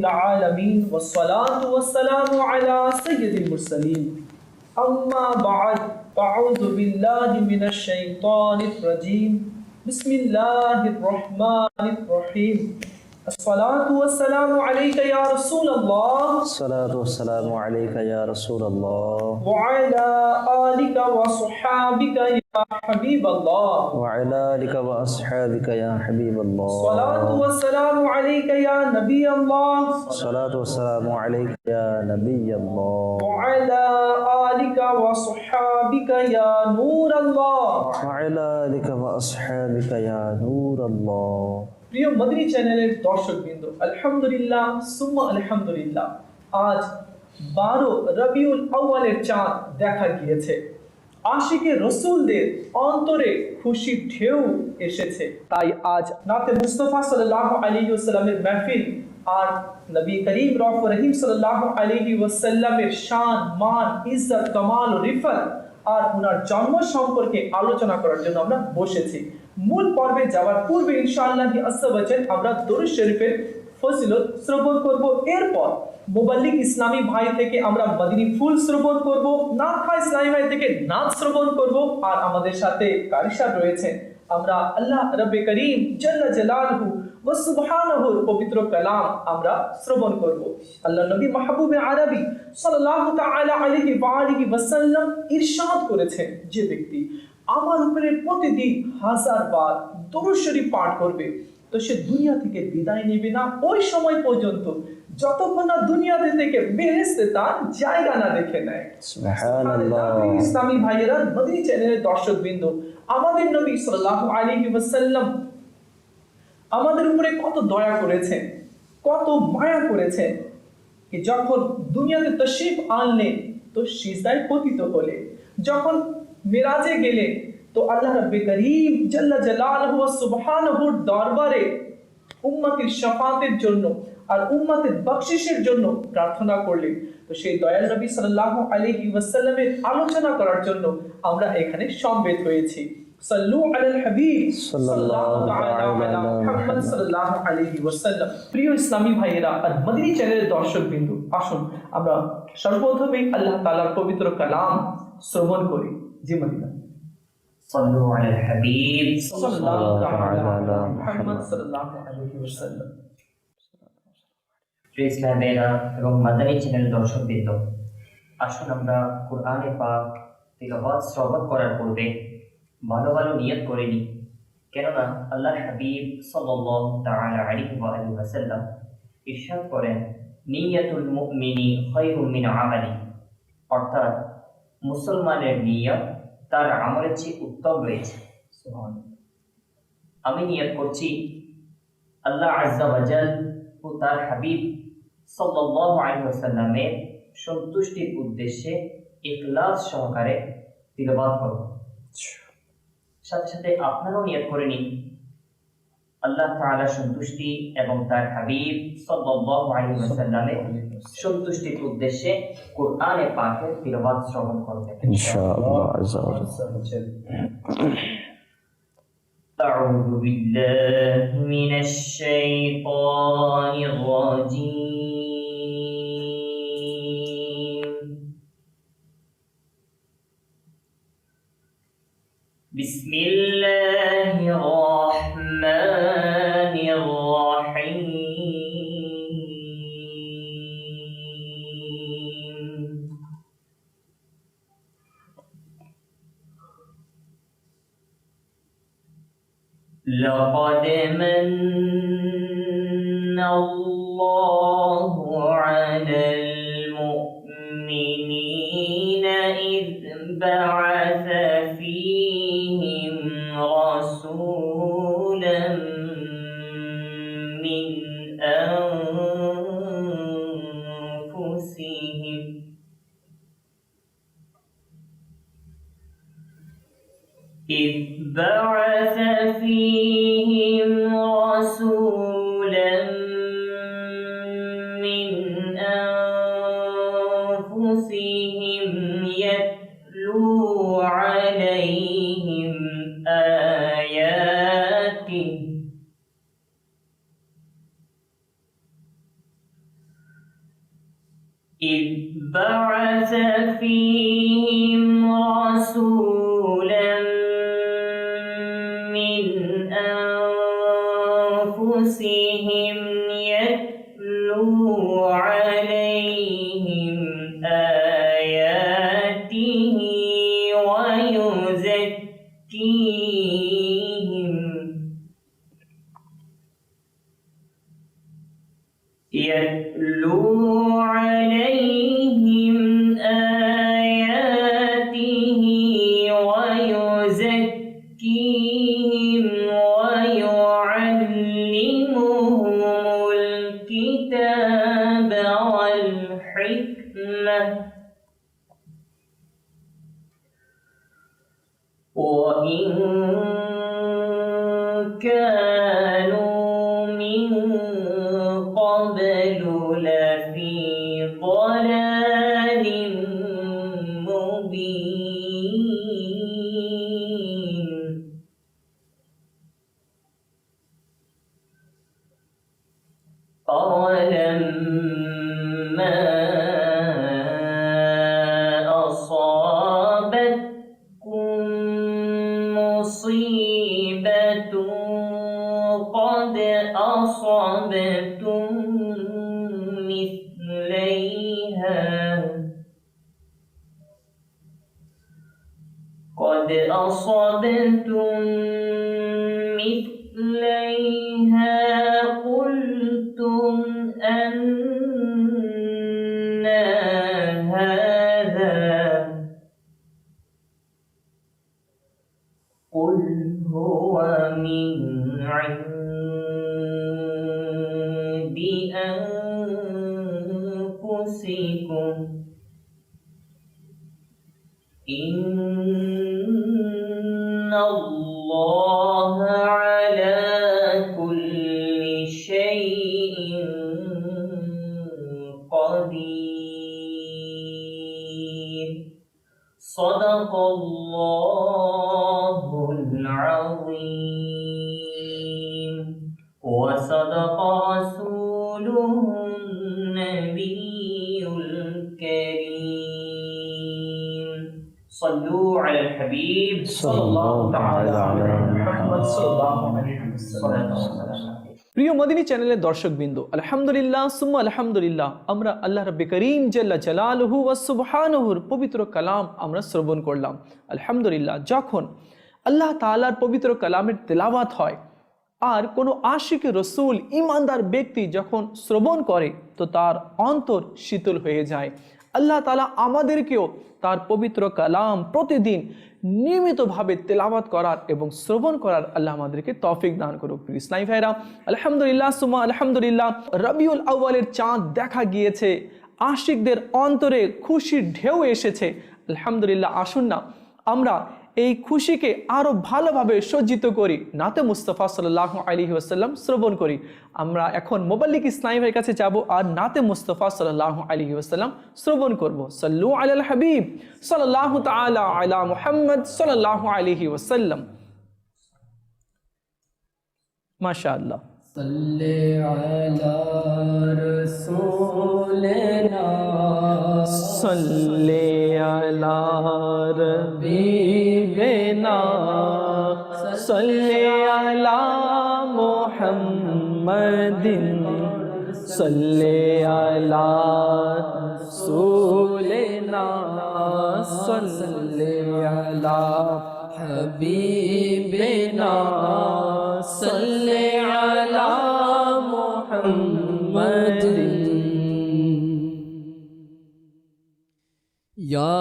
العالمين والصلاة والسلام على سيد المرسلين أما بعد فأعوذ بالله من الشيطان الرجيم بسم الله الرحمن الرحيم الصلاة والسلام عليك يا رسول الله الصلاة والسلام عليك يا رسول الله وعلى آلك وصحابك يا حبيب الله وعلى آلك وأصحابك يا حبيب الله الصلاة والسلام عليك يا نبي الله الصلاة والسلام عليك يا نبي الله وعلى آلك وصحابك يا نور الله وعلى آلك وأصحابك يا نور الله প্রিয় মদিনী চ্যানেলের দর্শকবৃন্দ, আলহামদুলিল্লাহ সুম্মা আলহামদুলিল্লাহ, আজ 12 রবিউল আউয়ালের চাঁদ দেখা গিয়েছে। আশিকে রসুলদের অন্তরে খুশির ঢেউ এসেছে। তাই আজ নাতে মুস্তাফা সাল্লাল্লাহু আলাইহি ওয়াসাল্লামের মাহফিল আর নবী করিম রউফুর রহিম সাল্লাল্লাহু আলাইহি ওয়াসাল্লামের শান, মান, ইজ্জত, কামাল ও রিফাত আর ওনার জন্ম সম্পর্কে আলোচনা করার জন্য আমরা বসেছি। মূল পর্বে যাওয়ার পূর্বে ইনশাআল্লাহ আজ্জা ওয়া জাল আমরা দরুদ শরীফের ফজিলত শ্রবণ করব। এরপর মুবাল্লিগ ইসলামী ভাই থেকে আমরা মদিনী ফুল শ্রবণ করব, নাথা ইসলামী ভাই থেকে নাথ শ্রবণ করব, আর আমাদের সাথে কারি সাহেব রয়েছেন। আমরা আল্লাহ রব্বে করিম জাল্লা জালালহু ওয়া সুবহানাহুর পবিত্র কালাম আমরা শ্রবণ করব। আল্লাহ নবী মাহবুবে আরবি সাল্লাল্লাহু তাআলা আলাইহি ওয়া আলিহি ওয়াসাল্লাম ইরশাদ করেছেন, যে ব্যক্তি আমার উপরে প্রতিদিন 1000 বার দরুদ শরীফ পাঠ করবে তো সে দুনিয়া থেকে বিদায় নেবে না ওই সময় পর্যন্ত যতক্ষণ না দুনিয়া থেকে বেহেশতে তার জায়গা না দেখে নেয়। সুবহানাল্লাহ। ইসলামী ভাইয়েরা, মদিনী চ্যানেলের দর্শকবৃন্দ, আমাদের নবী সাল্লাল্লাহু আলাইহি ওয়াসাল্লাম আমাদের উপরে কত দয়া করেছেন, কত মায়া করেছেন, যে যখন দুনিয়াতে তাশরীফ আনলেন তো সিজদায় পতিত হলেন, যখন মিরাজে গেলেন তো আল্লাহ রাব্বে করিম জাল্লা জালালহু ওয়া সুবহানাহুর দরবারে উম্মতের শাফাতের জন্য আর উম্মতের বখশিশের জন্য প্রার্থনা করলেন। তো সেই দয়াল নবী সাল্লাল্লাহু আলাইহি ওয়াসাল্লামের আলোচনা করার জন্য আমরা এখানে সমবেত হয়েছি। সাল্লু আলাল হাবিব সাল্লাল্লাহু তাআলা আলা মুহাম্মদ সাল্লাল্লাহু আলাইহি ওয়াসাল্লাম। প্রিয় ইসলামী ভাইয়েরা আর মদিনী চ্যানেলের দর্শকবৃন্দ, আসুন আমরা সর্বপ্রথমে আল্লাহ তাআলার পবিত্র কালাম শ্রবণ করি। জি মদিনা সাল্লু আলাল হাবিব সাল্লাল্লাহু তাআলা আলা মুহাম্মদ সাল্লাল্লাহু আলাইহি ওয়াসাল্লাম। প্রিয় ইসলামেরা এবং মাদানী চ্যানেল দর্শকবৃন্দ, আসুন আমরা কোরআনে পাক তিলাওয়াত শ্রবণ করার পূর্বে ভালো ভালো নিয়ত করে নিই। কেননা আল্লাহর হাবিব সাল্লাল্লাহু তাআলা আলাইহি ওয়াসাল্লাম ইরশাদ করেন, নিয়াতুল মুমিনি খায়রুম মিন আমালি, অর্থাৎ মুসলমানের নিয়ত তার আমলের চেয়ে উত্তম রয়েছে। আমি নিয়ত করছি আল্লাহ আজ্জা ওয়া জাল ও তার হাবিব সাল্লাল্লাহু আলাইহি ওয়াসাল্লামের সন্তুষ্টির উদ্দেশ্যে ইখলাস সহকারে তিলাওয়াত করব। সাথে সাথে আপনারাও নিয়ত করে নিন আল্লাহ তাআলার সন্তুষ্টি এবং তার হাবিব সাল্লাল্লাহু আলাইহি ওয়াসাল্লামের সন্তুষ্টির উদ্দেশ্যে কোরআনে পাকের তিলাওয়াত শ্রবণ করবেন ইনশাআল্লাহ আজ্জা ওয়া জাল। أعوذ بالله من الشيطان الرجيم. بسم الله الرحمن الرحيم. لقد من الله على المؤمنين إذ بعث فيهم رسولا من أنفسهم يتلو عليهم آياته إذ بعث فيهم رسولا من أنفسهم يتلو عليهم آياته ويزكيهم ويعلمهم الكتاب والحكمة وإن كانوا من قبل لفي ضلال مبين أولما أصابتكم مصيبة قد أصبتم مثليها قلتم أنى هذا قل هو من عند أنفسكم إن الله على كل شيء قدير صدق الله العظيم وصدق رسوله النبي الكريم صلوا على الحبيب صلى الله تعالى على محمد صلى الله عليه وسلم। প্রিয় মদিনী চ্যানেলের দর্শকবৃন্দ, আলহামদুলিল্লাহ সুম্মা আলহামদুলিল্লাহ, আমরা আল্লাহ রাব্বে করিম জাল্লা জালালুহু ওয়া সুবহানাহুর পবিত্র কালাম আমরা শ্রবণ করলাম। আলহামদুলিল্লাহ, যখন আল্লাহ তাআলার পবিত্র কালামের তেলাওয়াত হয় আর কোনো আশিকে রসুল ঈমানদার ব্যক্তি যখন শ্রবণ করে তো তার অন্তর শীতল হয়ে যায়। আল্লাহ তাআলা আমাদেরকেও তার পবিত্র কালাম প্রতিদিন নিয়মিতভাবে তেলাওয়াত করার এবং শ্রবণ করার আল্লাহ আমাদেরকে তৌফিক দান করুক। ইসলামী ভাইরা, আলহামদুলিল্লাহ সুম্মা আলহামদুলিল্লাহ, রবিউল আউয়ালের চাঁদ দেখা গিয়েছে, আশিকদের অন্তরে খুশির ঢেউ এসেছে। আলহামদুলিল্লাহ, আসুন না আমরা এই খুশিকে আরো ভালোভাবে সজ্জিত করি, নাতে মুস্তাফা সাল্লাল্লাহু আলাইহি ওয়াসাল্লাম শ্রবণ করি। আমরা এখন মোবাল্লিক ইসলামী ভাইয়ের কাছে যাব আর নাতে মুস্তাফা সাল্লাল্লাহু আলাইহি ওয়াসাল্লাম শ্রবণ করব। সাল্লু আলাল হাবিব সাল্লাল্লাহু তাআলা আলা মুহাম্মদ সাল্লাল্লাহু আলাইহি ওয়াসাল্লাম। মাশাআল্লাহ। সাল্লি আলা রাসূলিনা সাল্লি আলা হাবিবিনা সাল্লি আলা মুহাম্মাদিন সাল্লি আলা রাসূলিনা সাল্লি আলা হাবিবিনা সাল্লি আলা মুহাম্মাদিন। या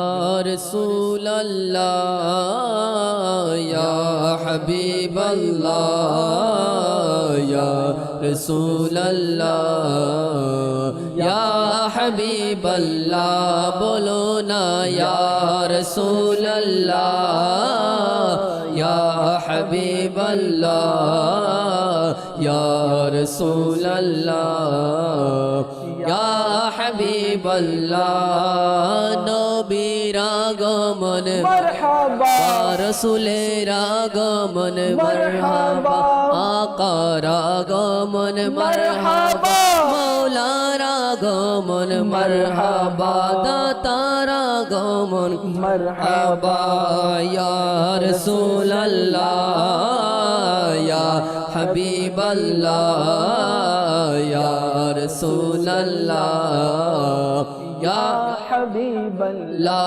रसूल अल्लाह या हबीब अल्लाह या रसूल अल्लाह या हबीब अल्लाह बोलो ना या रसूल अल्लाह या हबीब अल्लाह या रसूल अल्लाह या हबीब अल्लाह नबीर आगमन मरहबा, रसूलेर आगमन मरहबा, आकार आगमन मरहबा, मौलार আগমন মারহাবা দাতার আগমন মারহাবা ইয়া রাসূলুল্লাহ ইয়া হাবিবাল্লাহ ইয়া রাসূলুল্লাহ ইয়া হাবিবাল্লাহ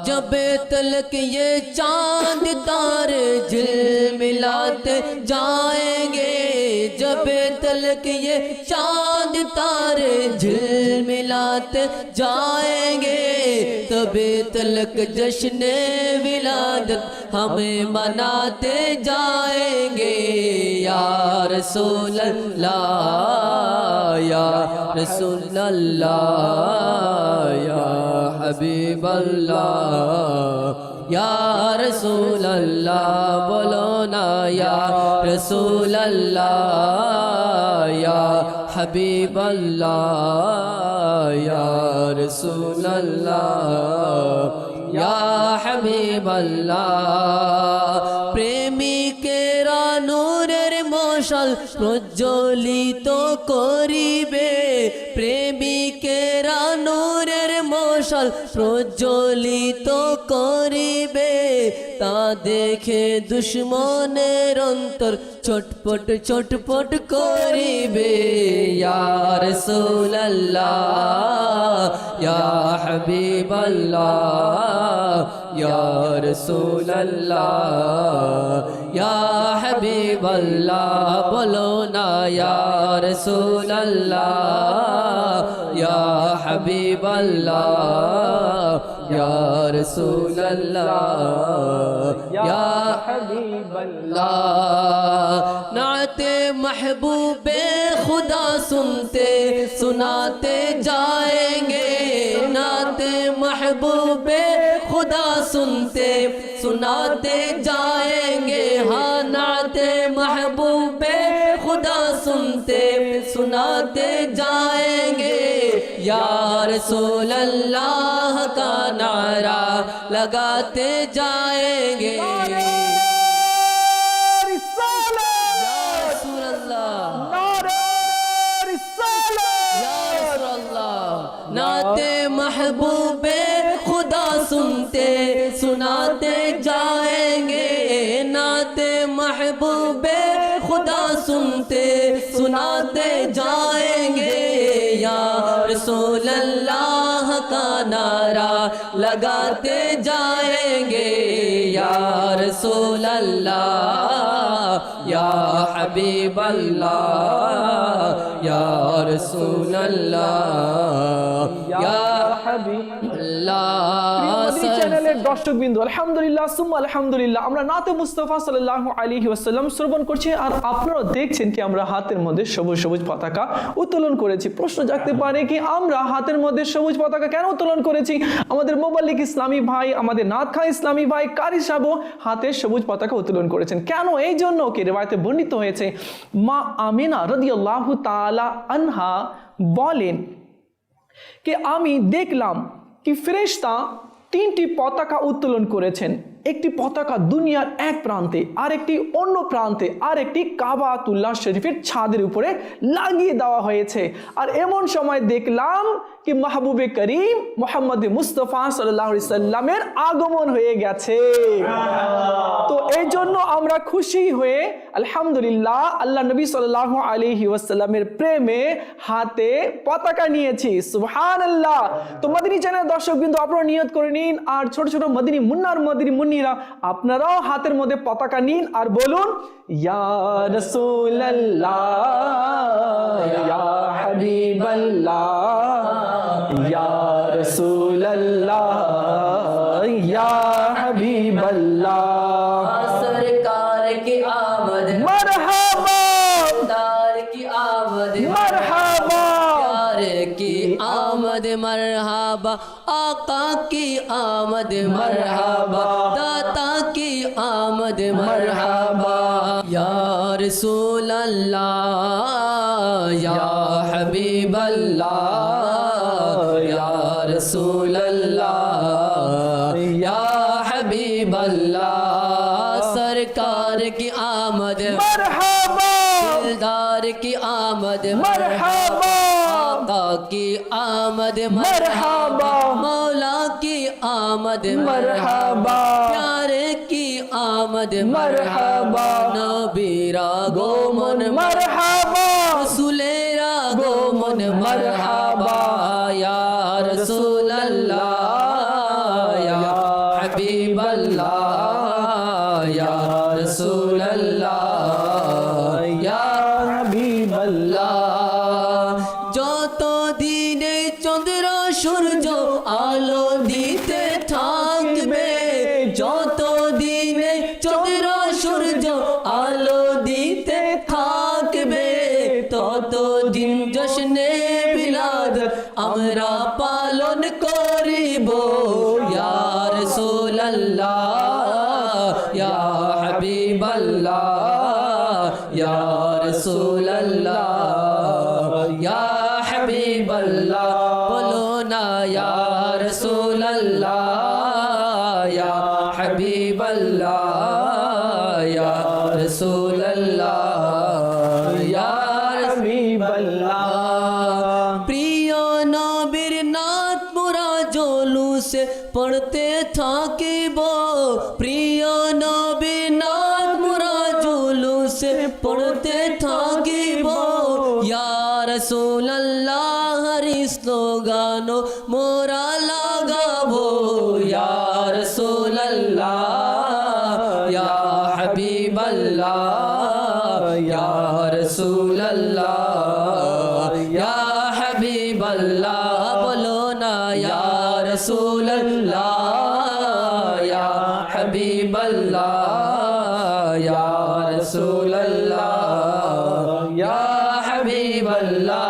जब तलक ये चांद तारे झिलमिलाते जाएंगे जब तलक ये चांद तारे झिलमिलाते जाएंगे तभी तलक जश्न विलादत हमें मनाते जाएंगे या रसूल अल्लाह या रसूल अल्लाह या हबीब अल्लाह या रसूल अल्लाह बोलो ना या रसूल अल्लाह या हबीब अल्लाह या रसूल अल्लाह या हबीब अल्लाह प्रेमी केरा नूरेर मशाल प्रज्वलित करिबे प्रेमिकेरा नूरेर मशाल प्रज्वलित करिबे ता देखे दुश्मनेर अंतर छटपट छटपट करिबे या रसूल अल्लाह या हबीब अल्लाह या रसूल अल्लाह या हबीब अल्लाह बोलो ना या रसूल अल्लाह या हबीब अल्लाह या रसूल अल्लाह या हबीब अल्लाह नाते महबूबे खुदा सुनते सुनाते जाएंगे नाते महबूबे खुदा सुनते सुनाते जाएंगे हाँ नाते महबूबे खुदा सुनते सुनाते जाएंगे या रसूल अल्लाह का नारा लगाते जाएंगे या रसूल अल्लाह या रसूल अल्लाह नाते महबूबे खुदा सुनते सुनाते जाएंगे नाते महबूबे खुदा सुनते सुनाते जाएंगे या रसूल अल्लाह का नारा लगाते जाएंगे या रसूल अल्लाह या हबीब अल्लाह या रसूल अल्लाह या हबीब চ্যানেলের দর্শকবৃন্দ আলহামদুলিল্লাহ সুম্মা আলহামদুলিল্লাহ আমরা নাতে মুস্তাফা সাল্লাল্লাহু আলাইহি ওয়াসাল্লাম শ্রবণ করছি আর আপনারা দেখছেন কি আমরা হাতের মধ্যে সবুজ সবুজ পতাকা উত্তোলন করেছি প্রশ্ন জাগতে পারে কি আমরা হাতের মধ্যে সবুজ পতাকা কেন উত্তোলন করেছি আমাদের মোবাল্লিক ইসলামী ভাই আমাদের নাত খান ইসলামী ভাই কারি সাহেব হাতে সবুজ পতাকা উত্তোলন করেছেন কেন এই জন্য কি রিওয়ায়াতে বর্ণিত হয়েছে মা আমিনা রাদিয়াল্লাহু তাআলা আনহা বলেন कि आमी देखलाम कि फरिश्ता तीनटी पताका उत्तोलन करेছেন একটি পতাকা দুনিয়ার এক প্রান্তে আর একটি অন্য প্রান্তে আর একটি কাবাতুল্লাহ শরীফের ছাদের উপরে লাগিয়ে দেওয়া হয়েছে আর এমন সময় দেখলাম कि महबूबे करीम मोहम्मद मुस्तफा सल्लल्लाहु अलैहि वसल्लमेर আগমন হয়ে গেছে তো এই জন্য আমরা খুশি হয়ে আলহামদুলিল্লাহ আল্লাহ নবী সাল্লাল্লাহু আলাইহি ওয়াসাল্লামের প্রেমে হাতে পতাকা নিয়েছি সুবহানাল্লাহ তো মদিনী চ্যানেল দর্শকবৃন্দ আপনারা নিয়ত করে নিন আর ছোট ছোট মদিনী মুন্নার মদিনী মুন্নিরা আপনারাও হাতের মধ্যে পতাকা নিন আর বলুন ইয়া রাসূলুল্লাহ ইয়া হাবিবাল্লাহ या रसूल अल्लाह या हबीब अल्लाह सरकार की आमद मरहबा दार की आमद मरहबा प्यार की आमद मरहबा आका की आमद मरहबा दाता की आमद मरहबा या रसूल अल्लाह या हबीब अल्लाह या रसूल अल्लाह या हबीब अल्लाह सरकार की आमद मरहबा दिलदार की आमद मरहबा की आमद मरहबा, मौला की आमद मरहबा, प्यारे की आमद मरहबा, नबीरा गोमन मरहबा, रसूलेरा गोमन मरहबा या रसूल अल्लाह या हबीब अल्लाह या रसूल अल्लाह या हबीब अल्लाह। যত দিনে চন্দ্র সূর্য আলো দিতে থাকবে, যত দিনে চন্দ্র সূর্য আলো দিতে থাকবে, তত দিন জশ্নে বিলাদত আমরা পালন করিব ইয়া রাসূলুল্লাহ ইয়া হাবিবাল্লাহ ইয়া রাসূলুল্লাহ ইয়া হাবিবাল্লাহ বলো না ইয়া রাসূলুল্লাহ ইয়া হাবিবাল্লাহ ইয়া রাসূলুল্লাহ ইয়া हबीब अल्लाह। প্রিয় নবীর নাত মোরা জলুসে পড়তে থাকিব, প্রিয় নবীর নাত মোরা জলুসে পড়তে থাকিব ইয়া রাসূলুল্লাহ হরি স্লোগান মোরা লাগাবো ইয়া রাসূলুল্লাহ ইয়া হাবিবাল্লাহ ইয়া রাসূলুল্লাহ ইয়া হাবিবাল্লাহ বলো না ইয়া রাসূলুল্লাহ ইয়া হাবিবাল্লাহ ইয়া রাসূলুল্লাহ ইয়া হাবিবাল্লাহ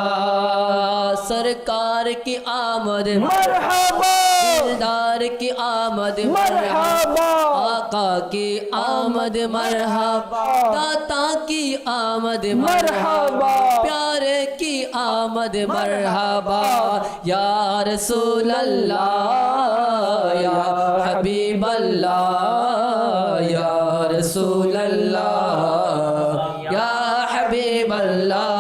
सरकार की आमद मरहबा, दिलदार की आमद मरहबा, आका की आमद मरहबा, दाता की आमद मरहबा, प्यारे की आमद मरहबा या रसूल अल्लाह या हबीब अल्लाह या रसूल अल्लाह या हबीब अल्लाह।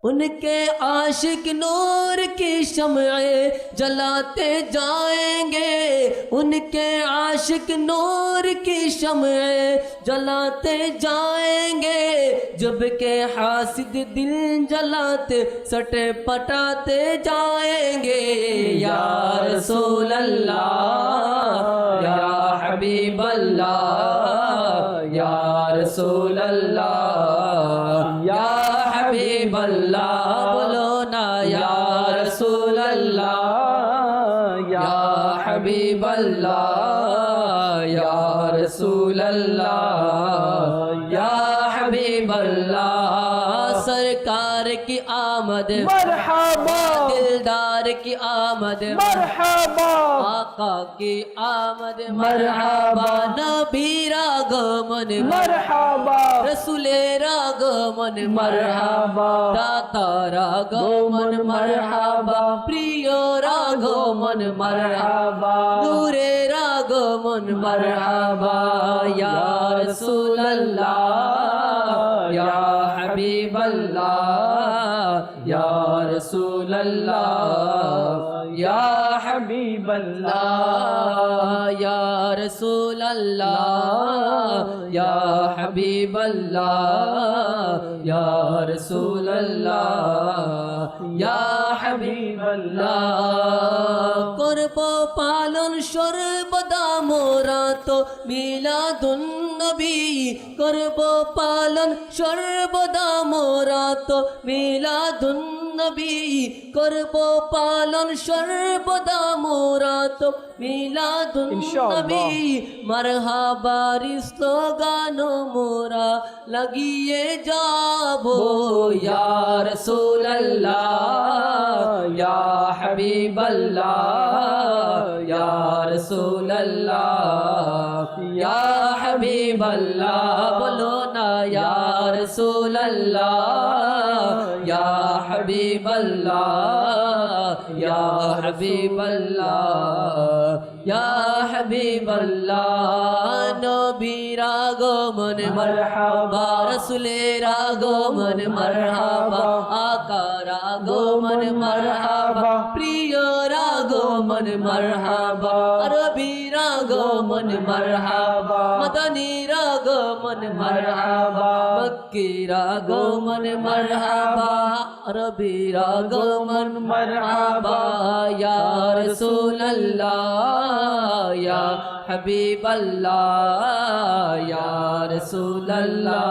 उनके आशिक नूर की शमए जलाते जाएंगे, उनके आशिक नूर की शमए जलाते जाएंगे, जब के हासिद दिल जलाते सटे पटाते जाएंगे या रसूल अल्लाह या हबीब अल्लाह या रसूल अल्लाह या हबीब अल्लाह बोलो ना या रसूल अल्लाह या हबीब अल्लाह या रसूल अल्लाह या हबीब अल्लाह। सरकार की आमद मरहबा, दिलदार की आमद मरहबा, आका की आमद मरहबा, नबीरा गमन मरहबा, रसूलेरा गमन मरहबा, दातारा गमन मरहबा, प्रियोरा गमन मरहबा, दूरेरा गमन मरहबा या रसूल अल्लाह या हबीब अल्लाह या रसूल अल्लाह या हबीब अल्लाह या रसूल अल्लाह या हबीब अल्लाह या रसूल अल्लाह या हबीब अल्लाह। করব পালন সর্বদা মোরা তো মিলাদুন নবী, করব পালন সর্বদা মোরা তো মিলাদুন নবী, করব পালন সর্বদা মোরা তো মিলাদুন নবী, মারহাবার স্লোগান মোরা লাগিয়ে যাব ইয়া রাসূলুল্লাহ ইয়া হাবিবাল্লাহ ইয়া রাসূলুল্লাহ ইয়া হাবিবাল্লাহ বলো না ইয়া রাসূলুল্লাহ ইয়া হাবিবাল্লাহ ইয়া হাবিবাল্লাহ ইয়া হাবিবাল্লাহ নবীর আগমন মারহাবা রাসূলের আগমন মারহাবা আকার আগমন মারহাবা প্রিয়র আগমন মারহাবা আরবীর আগমন মারহাবা মদনীর আগমন মারহাবা মক্কির আগমন মারহাবা আরবীর আগমন মারহাবা ইয়া রাসূলুল্লাহ ইয়া হাবিবাল্লাহ ইয়া রাসূলুল্লাহ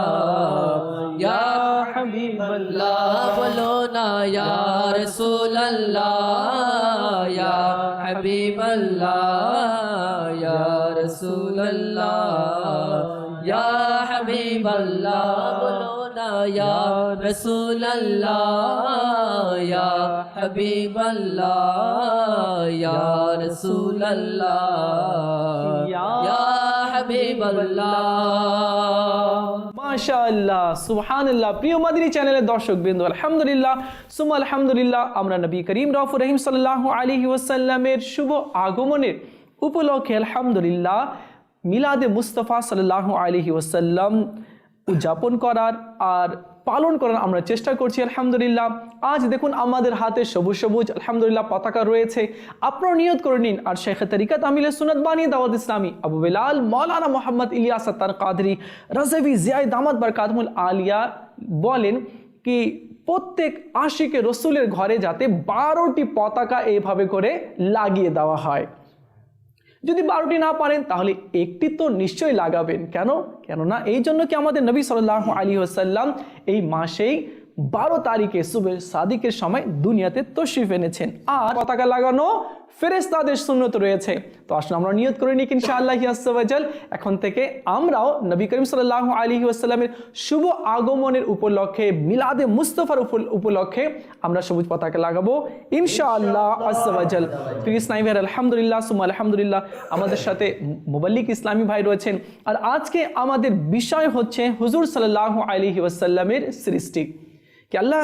ইয়া হাবিবাল্লাহ বলো না ইয়া রাসূলুল্লাহ ইয়া হাবিবাল্লাহ ইয়া রাসূলুল্লাহ ইয়া হাবিবাল্লাহ বলো না ইয়া রাসূলুল্লাহ ইয়া হাবিবাল্লাহ ইয়া রাসূলুল্লাহ ইয়া হাবিবাল্লাহ মাশাআল্লাহ সুবহানাল্লাহ। প্রিয় মাদিনী চ্যানেলের দর্শকবৃন্দ, আলহামদুলিল্লাহ সুম্মা আলহামদুলিল্লাহ, আমরা নবী করিম রাউফুর রহিম সাল্লাল্লাহু আলাইহি ওয়াসাল্লামের শুভ আগমনের উপলক্ষে আলহামদুলিল্লাহ মিলাদে মুস্তাফা সাল্লাল্লাহু আলাইহি ওয়াসাল্লাম উদযাপন করার আর পালন করার আমরা চেষ্টা করছি আলহামদুলিল্লাহ। আজ দেখুন আমাদের হাতে সবুজ সবুজ আলহামদুলিল্লাহ পতাকা রয়েছে। আপনারা নিয়ত করে নিন আর শেখ তরিকত আমিলে সুন্নাত বানী দাওয়াত ইসলামী আবু বেলাল মাওলানা মোহাম্মদ ইলিয়াস আত্তার কাদরি রাজভী জিয়াই দামাত বরকাতুল আলিয়া বলেন কি প্রত্যেক আশিকে রসুলের ঘরে যাতে 12টি পতাকা এইভাবে করে লাগিয়ে দেওয়া হয়। যদি 12টি না পারেন তাহলে একটি তো নিশ্চয়ই লাগাবেন। কেননা এই জন্য কি আমাদের নবী সাল্লাল্লাহু আলাইহি ওয়াসাল্লাম এই মাসেই 12 তারিখে সুবে সাদিকের সময় দুনিয়াতে তশরিফ এনেছেন। আর পতাকা লাগানো ফেরেশতাদের সুন্নত রয়েছে। তো আসলে আমরা নিয়ত করে নিই ইনশাআল্লাহ আযজা ওয়া জাল এখন থেকে আমরাও নবী করিম সাল্লাল্লাহু আলাইহি ওয়াসাল্লামের শুভ আগমনের উপলক্ষে মিলাদে মুস্তাফার উপলক্ষে আমরা সবুজ পতাকা লাগাবো ইনশাআল্লাহ আযজা ওয়া জাল। প্রিয় ইসলামী ভাই আলহামদুলিল্লাহ সুম্মা আলহামদুলিল্লাহ আমাদের সাথে মুবাল্লিগ ইসলামী ভাই রয়েছেন। আর আজকে আমাদের বিষয় হচ্ছে হুজুর সাল্লাল্লাহু আলাইহি ওয়াসাল্লামের সৃষ্টি। কি আল্লাহ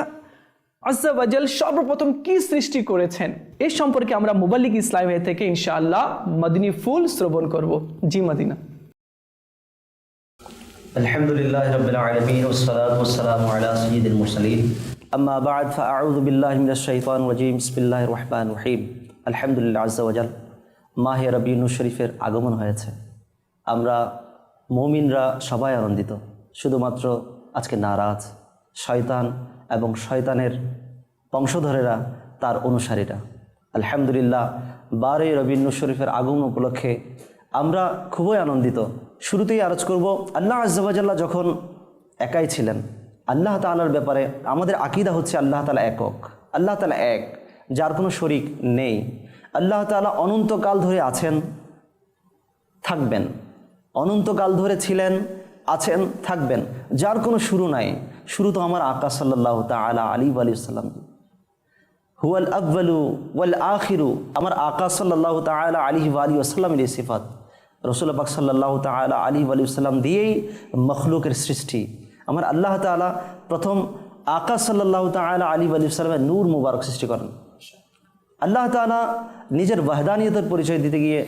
আযজা ওয়া জাল সর্বপ্রথম কি সৃষ্টি করেছেন এই সম্পর্কে আমরা মুবাল্লিগ ইসলামী থেকে ইনশাআল্লাহ মদিনী ফুল শ্রবণ করব। জি মদিনা। আলহামদুলিল্লাহি রাব্বিল আলামিন ওয়াসসালাতু ওয়াসসালামু আলা সাইয়্যিদিল মুরসালিন আম্মা বা'দ ফাআউযু বিল্লাহি মিনাশ শাইতানির রাজীম বিসমিল্লাহির রহমানির রহিম। আলহামদুলিল্লাহ আযজা ওয়া জাল মাহে রবিউল শরীফের আগমন হয়েছে। আমরা মুমিনরা সবাই আনন্দিত, শুধুমাত্র আজকে নারাজ শয়তান এবং শয়তানের বংশধরেরা তার অনুসারীরা। আলহামদুলিল্লাহ 12 রবিউল শরীফের আগমন উপলক্ষে আমরা খুবই আনন্দিত। শুরুতেই আরজ করব আল্লাহ আযজা ওয়া জাল্লা যখন একাই ছিলেন, আল্লাহ তাআলার ব্যাপারে আমাদের আকীদা হচ্ছে আল্লাহ তাআলা একক, আল্লাহ তাআলা এক, যার কোনো শরীক নেই। আল্লাহ তাআলা অনন্তকাল ধরে আছেন, থাকবেন, অনন্তকাল ধরে ছিলেন, আছেন, থাকবেন, যার কোনো শুরু নাই। শুরু তো আমার আকা সাল্লাল্লাহু তাআলা আলাইহি ওয়া সাল্লাম, হুয়াল আউয়ালু ওয়াল আখিরু, আমার আকা সাল্লাল্লাহু তাআলা আলাইহি ওয়া সাল্লামের এই সিফাত রাসূল পাক সাল্লাল্লাহু তাআলা আলাইহি ওয়া সাল্লাম দিয়েই মখলুকের সৃষ্টি। আমার আল্লাহ তাআলা প্রথম আকা সাল্লাল্লাহু তাআলা আলাইহি ওয়া সাল্লামের নূর মুবারক সৃষ্টি করেন। আল্লাহ তাআলা নিজের ওয়াহদানিয়তের পরিচয় দিতে গিয়ে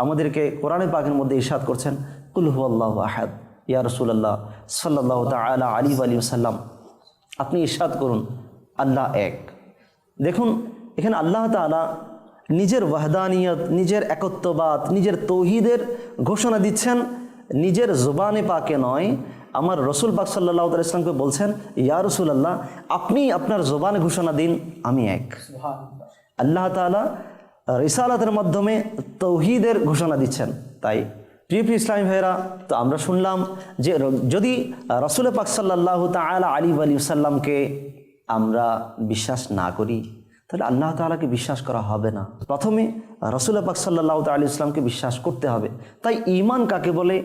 আমাদেরকে কোরআনে পাকের মধ্যে ইরশাদ করছেন কুল হুয়াল্লাহু আহাদ। ইয়া রাসূলুল্লাহ সাল্লাল্লাহু তাআলা আলাইহি ওয়া সাল্লাম আপনি ইরশাদ করুন আল্লাহ এক। দেখুন এখানে আল্লাহ তাআলা নিজের ওয়াহদানিয়ত, নিজের একত্ববাদ, নিজের তৌহিদের ঘোষণা দিচ্ছেন নিজের জবানে পাকে নয়, আমার রসুল পাক সাল্লাল্লাহু আলাইহি ওয়াসাল্লামকে বলছেন ইয়া রাসূলুল্লাহ আপনি আপনার জবানে ঘোষণা দিন আমি এক। আল্লাহ তাআলা রিসালাতের মাধ্যমে তৌহিদের ঘোষণা দিচ্ছেন। তাই প্রিয় ইসলামী ভাইরা, তো আমরা শুনলাম যে যদি রসুল পাক সাল্লাল্লাহু তাআলা আলাইহি ওয়া সাল্লামকে আমরা বিশ্বাস না করি তাহলে আল্লাহ তাআলাকে বিশ্বাস করা হবে না। প্রথমে রসুল পাক সাল্লাল্লাহু তাআলা আলাইহি ওয়াসাল্লামকে বিশ্বাস করতে হবে। তাই ঈমান কাকে বলে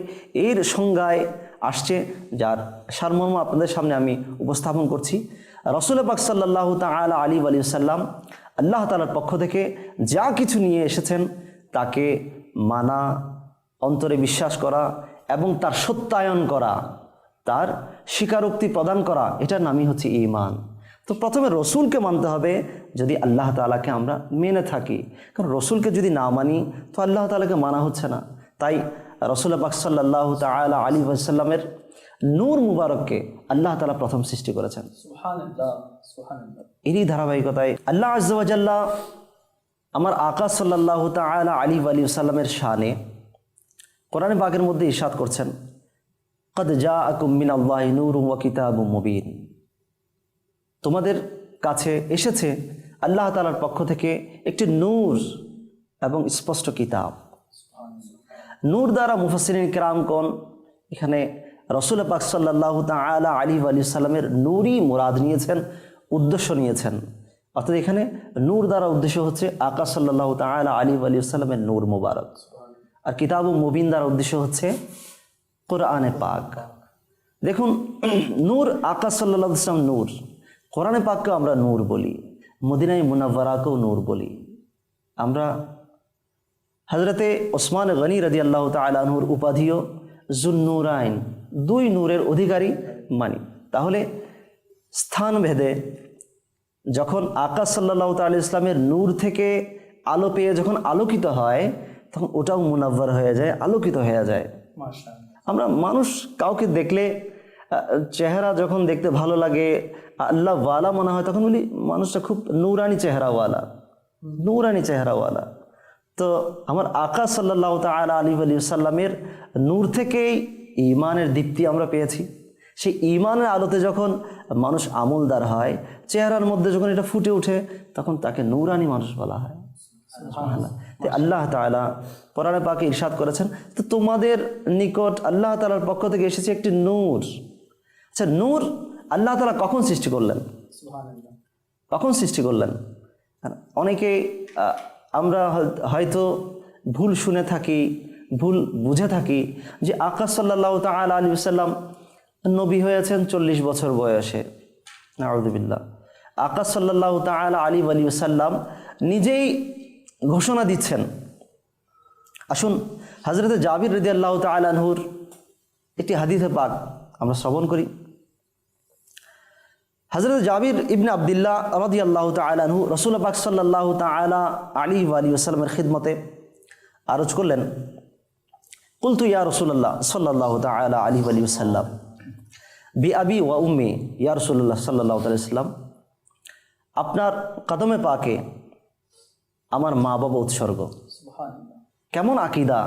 এর সংজ্ঞায় আসছে, যার সারমর্ম আপনাদের সামনে আমি উপস্থাপন করছি। রসুল পাক সাল্লাল্লাহু তাআলা আলাইহি ওয়া সাল্লাম আল্লাহ তাআলার পক্ষ থেকে যা কিছু নিয়ে এসেছেন তাকে মানা, অন্তরে বিশ্বাস করা এবং তার সত্যায়ন করা, তার স্বীকারোক্তি প্রদান করা, এটার নামই হচ্ছে ঈমান। তো প্রথমে রসুলকে মানতে হবে যদি আল্লাহ তাআলাকে আমরা মেনে থাকি, কারণ রসুলকে যদি না মানি তো আল্লাহ তাআলাকে মানা হচ্ছে না। তাই রসুল পাক সাল্লাল্লাহু তাআলা আলাইহি ওয়াসাল্লামের নূর মুবারককে আল্লাহ তাআলা প্রথম সৃষ্টি করেছেন। সুবহানাল্লাহ, সুবহানাল্লাহ। এরই ধারাবাহিকতায় আল্লাহ আজ্জা ওয়া জাল্লা আমার আকা সাল্লাল্লাহু তাআলা আলাইহি ওয়াসাল্লামের শানে কোরআনে পাকের মধ্যে ইরশাদ করছেন, কদ জাআকুম মিনাল্লাহি নূরুন ওয়া কিতাবুম মুবিন। তোমাদের কাছে এসেছে আল্লাহ তাআলার পক্ষ থেকে একটি নূর এবং স্পষ্ট কিতাব। নূর দ্বারা মুফাসসিরিন কিরামগণ এখানে রাসূল পাক সাল্লাল্লাহু তাআলা আলাইহি ওয়াসাল্লামের নূরই মুরাদ নিয়েছেন, উদ্দেশ্য নিয়েছেন। অর্থাৎ এখানে নূর দ্বারা উদ্দেশ্য হচ্ছে আকা সাল্লাল্লাহু তাআলা আলাইহি ওয়াসাল্লামের নূর মুবারক, আর কিতাবুম মুবিন দ্বারা উদ্দেশ্য হচ্ছে কোরআনে পাক। দেখুন, নূর আকা সাল্লাল্লাহু আলাইহি ওয়াসাল্লাম নূর, কোরআনে পাককেও আমরা নূর বলি, মদিনায়ে মুনাওয়ারাকেও নূর বলি। আমরা হযরতে ওসমান গনি রাদিয়াল্লাহু তাআলা আনহুর উপাধিও যুন্নুরাইন, দুই নূরের অধিকারী মানি। তাহলে স্থান ভেদে যখন আকা সাল্লাল্লাহু তাআলা ইসলামের নূর থেকে আলো পেয়ে যখন আলোকিত হয় তখন ওটাও মুনাব্বার হয়ে যায়, আলোকিত হয়ে যায়। মাশাআল্লাহ। আমরা মানুষ কাউকে দেখলে চেহারা যখন দেখতে ভালো লাগে, আল্লাহ ওয়ালা মনে হয়, তখন বলি মানুষটা খুব নূরানি চেহারাওয়ালা, নূরানি চেহারাওয়ালা। তো আমার আকা সাল্লাল্লাহু তাআলা আলাইহি ওয়াসাল্লামের নূর থেকেই ঈমানের দীপ্তি আমরা পেয়েছি। সেই ঈমানের আলোতে যখন মানুষ আমলদার হয়, চেহারার মধ্যে যখন এটা ফুটে ওঠে, তখন তাকে নূরানি মানুষ বলা হয়। তো আল্লাহ তাআলা কোরআনে পাকে ইরশাদ করেছেন, তো তোমাদের নিকট আল্লাহ তাআলার পক্ষ থেকে এসেছে একটি নূর। আচ্ছা, নূর আল্লাহ তাআলা কখন সৃষ্টি করলেন? সুবহানাল্লাহ। কখন সৃষ্টি করলেন? অনেকে আমরা হয়তো ভুল শুনে থাকি, ভুল বুঝে থাকি যে আকা সাল্লাল্লাহু তাআলা আলাইহি ওয়াসাল্লাম নবী হয়েছেন 40 বছর বয়সে। নাউযুবিল্লাহ। আকা সাল্লাল্লাহু তাআলা আলাইহি ওয়াসাল্লাম নিজেই ঘোষণা দিচ্ছেন। আসুন হযরতে জাবির রাদিয়াল্লাহু তাআলা আনহুর একটি হাদিসে পাক আমরা শ্রবণ করি। হযরত জাবির ইবনে আব্দুল্লাহ রাদিয়াল্লাহু তাআলা আনহু রাসূল পাক সাল্লাল্লাহু তাআলা আলাইহি ওয়াসাল্লামের খিদমতে আরজ করলেন, কুলতু ইয়া রাসূলুল্লাহ সাল্লাল্লাহু তাআলা আলাইহি ওয়াসাল্লাম বি আবি ওয়া উম্মি ইয়া রাসূলুল্লাহ সাল্লাল্লাহু আলাইহি ওয়াসাল্লাম, আপনার কদমে পাকে আমার মা বাবা উৎসর্গ। সুবহানাল্লাহ। কেমন আকীদা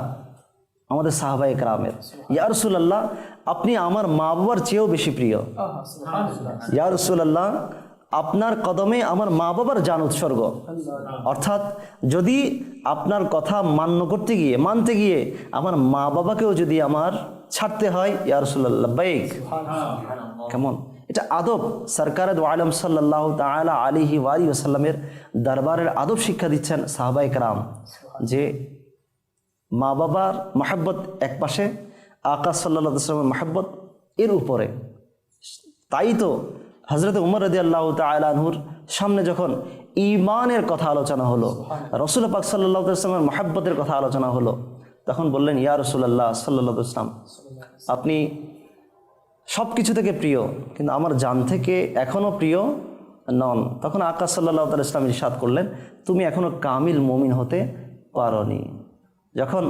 আমাদের সাহাবায়ে কেরামের! ইয়া রাসূলুল্লাহ, আপনি আমার মা বাবার চেয়েও বেশি প্রিয়। আহা, সুবহানাল্লাহ। ইয়া রাসূলুল্লাহ, আপনার কদমে আমার মা বাবার জান উৎসর্গ। অর্থাৎ যদি আপনার কথা মানতে গিয়ে আমার মা বাবাকেও যদি আমার ছাড়তে হয়, ইয়া রাসূলুল্লাহ লাব্বাইক। কেমন এটা আদব! সরকারে দু আলম সাল্লাল্লাহু তাআলা আলাইহি ওয়াসাল্লামের দরবারের আদব শিক্ষা দিচ্ছেন সাহাবায়ে কেরাম, যে মা বাবার মহব্বত এক পাশে, আকা সাল্লাল্লাহু আলাইহি ওয়াসাল্লামের মহব্বত এর উপরে। তাই তো হযরত উমর রাদিয়াল্লাহু তাআলা আনহুর সামনে যখন ঈমানের কথা আলোচনা হলো, রাসূল পাক সাল্লাল্লাহু আলাইহি ওয়াসাল্লামের মহব্বতের কথা আলোচনা হলো, তখন বললেন, ইয়া রাসূলুল্লাহ সাল্লাল্লাহু আলাইহি ওয়াসাল্লাম, আপনি সব কিছু থেকে প্রিয়, কিন্তু আমার জান থেকে এখনও প্রিয় নন। তখন আকা সাল্লাল্লাহু আলাইহি ওয়াসাল্লাম ইরশাদ করলেন, তুমি এখনও কামিল মুমিন হতে পারোনি। যখন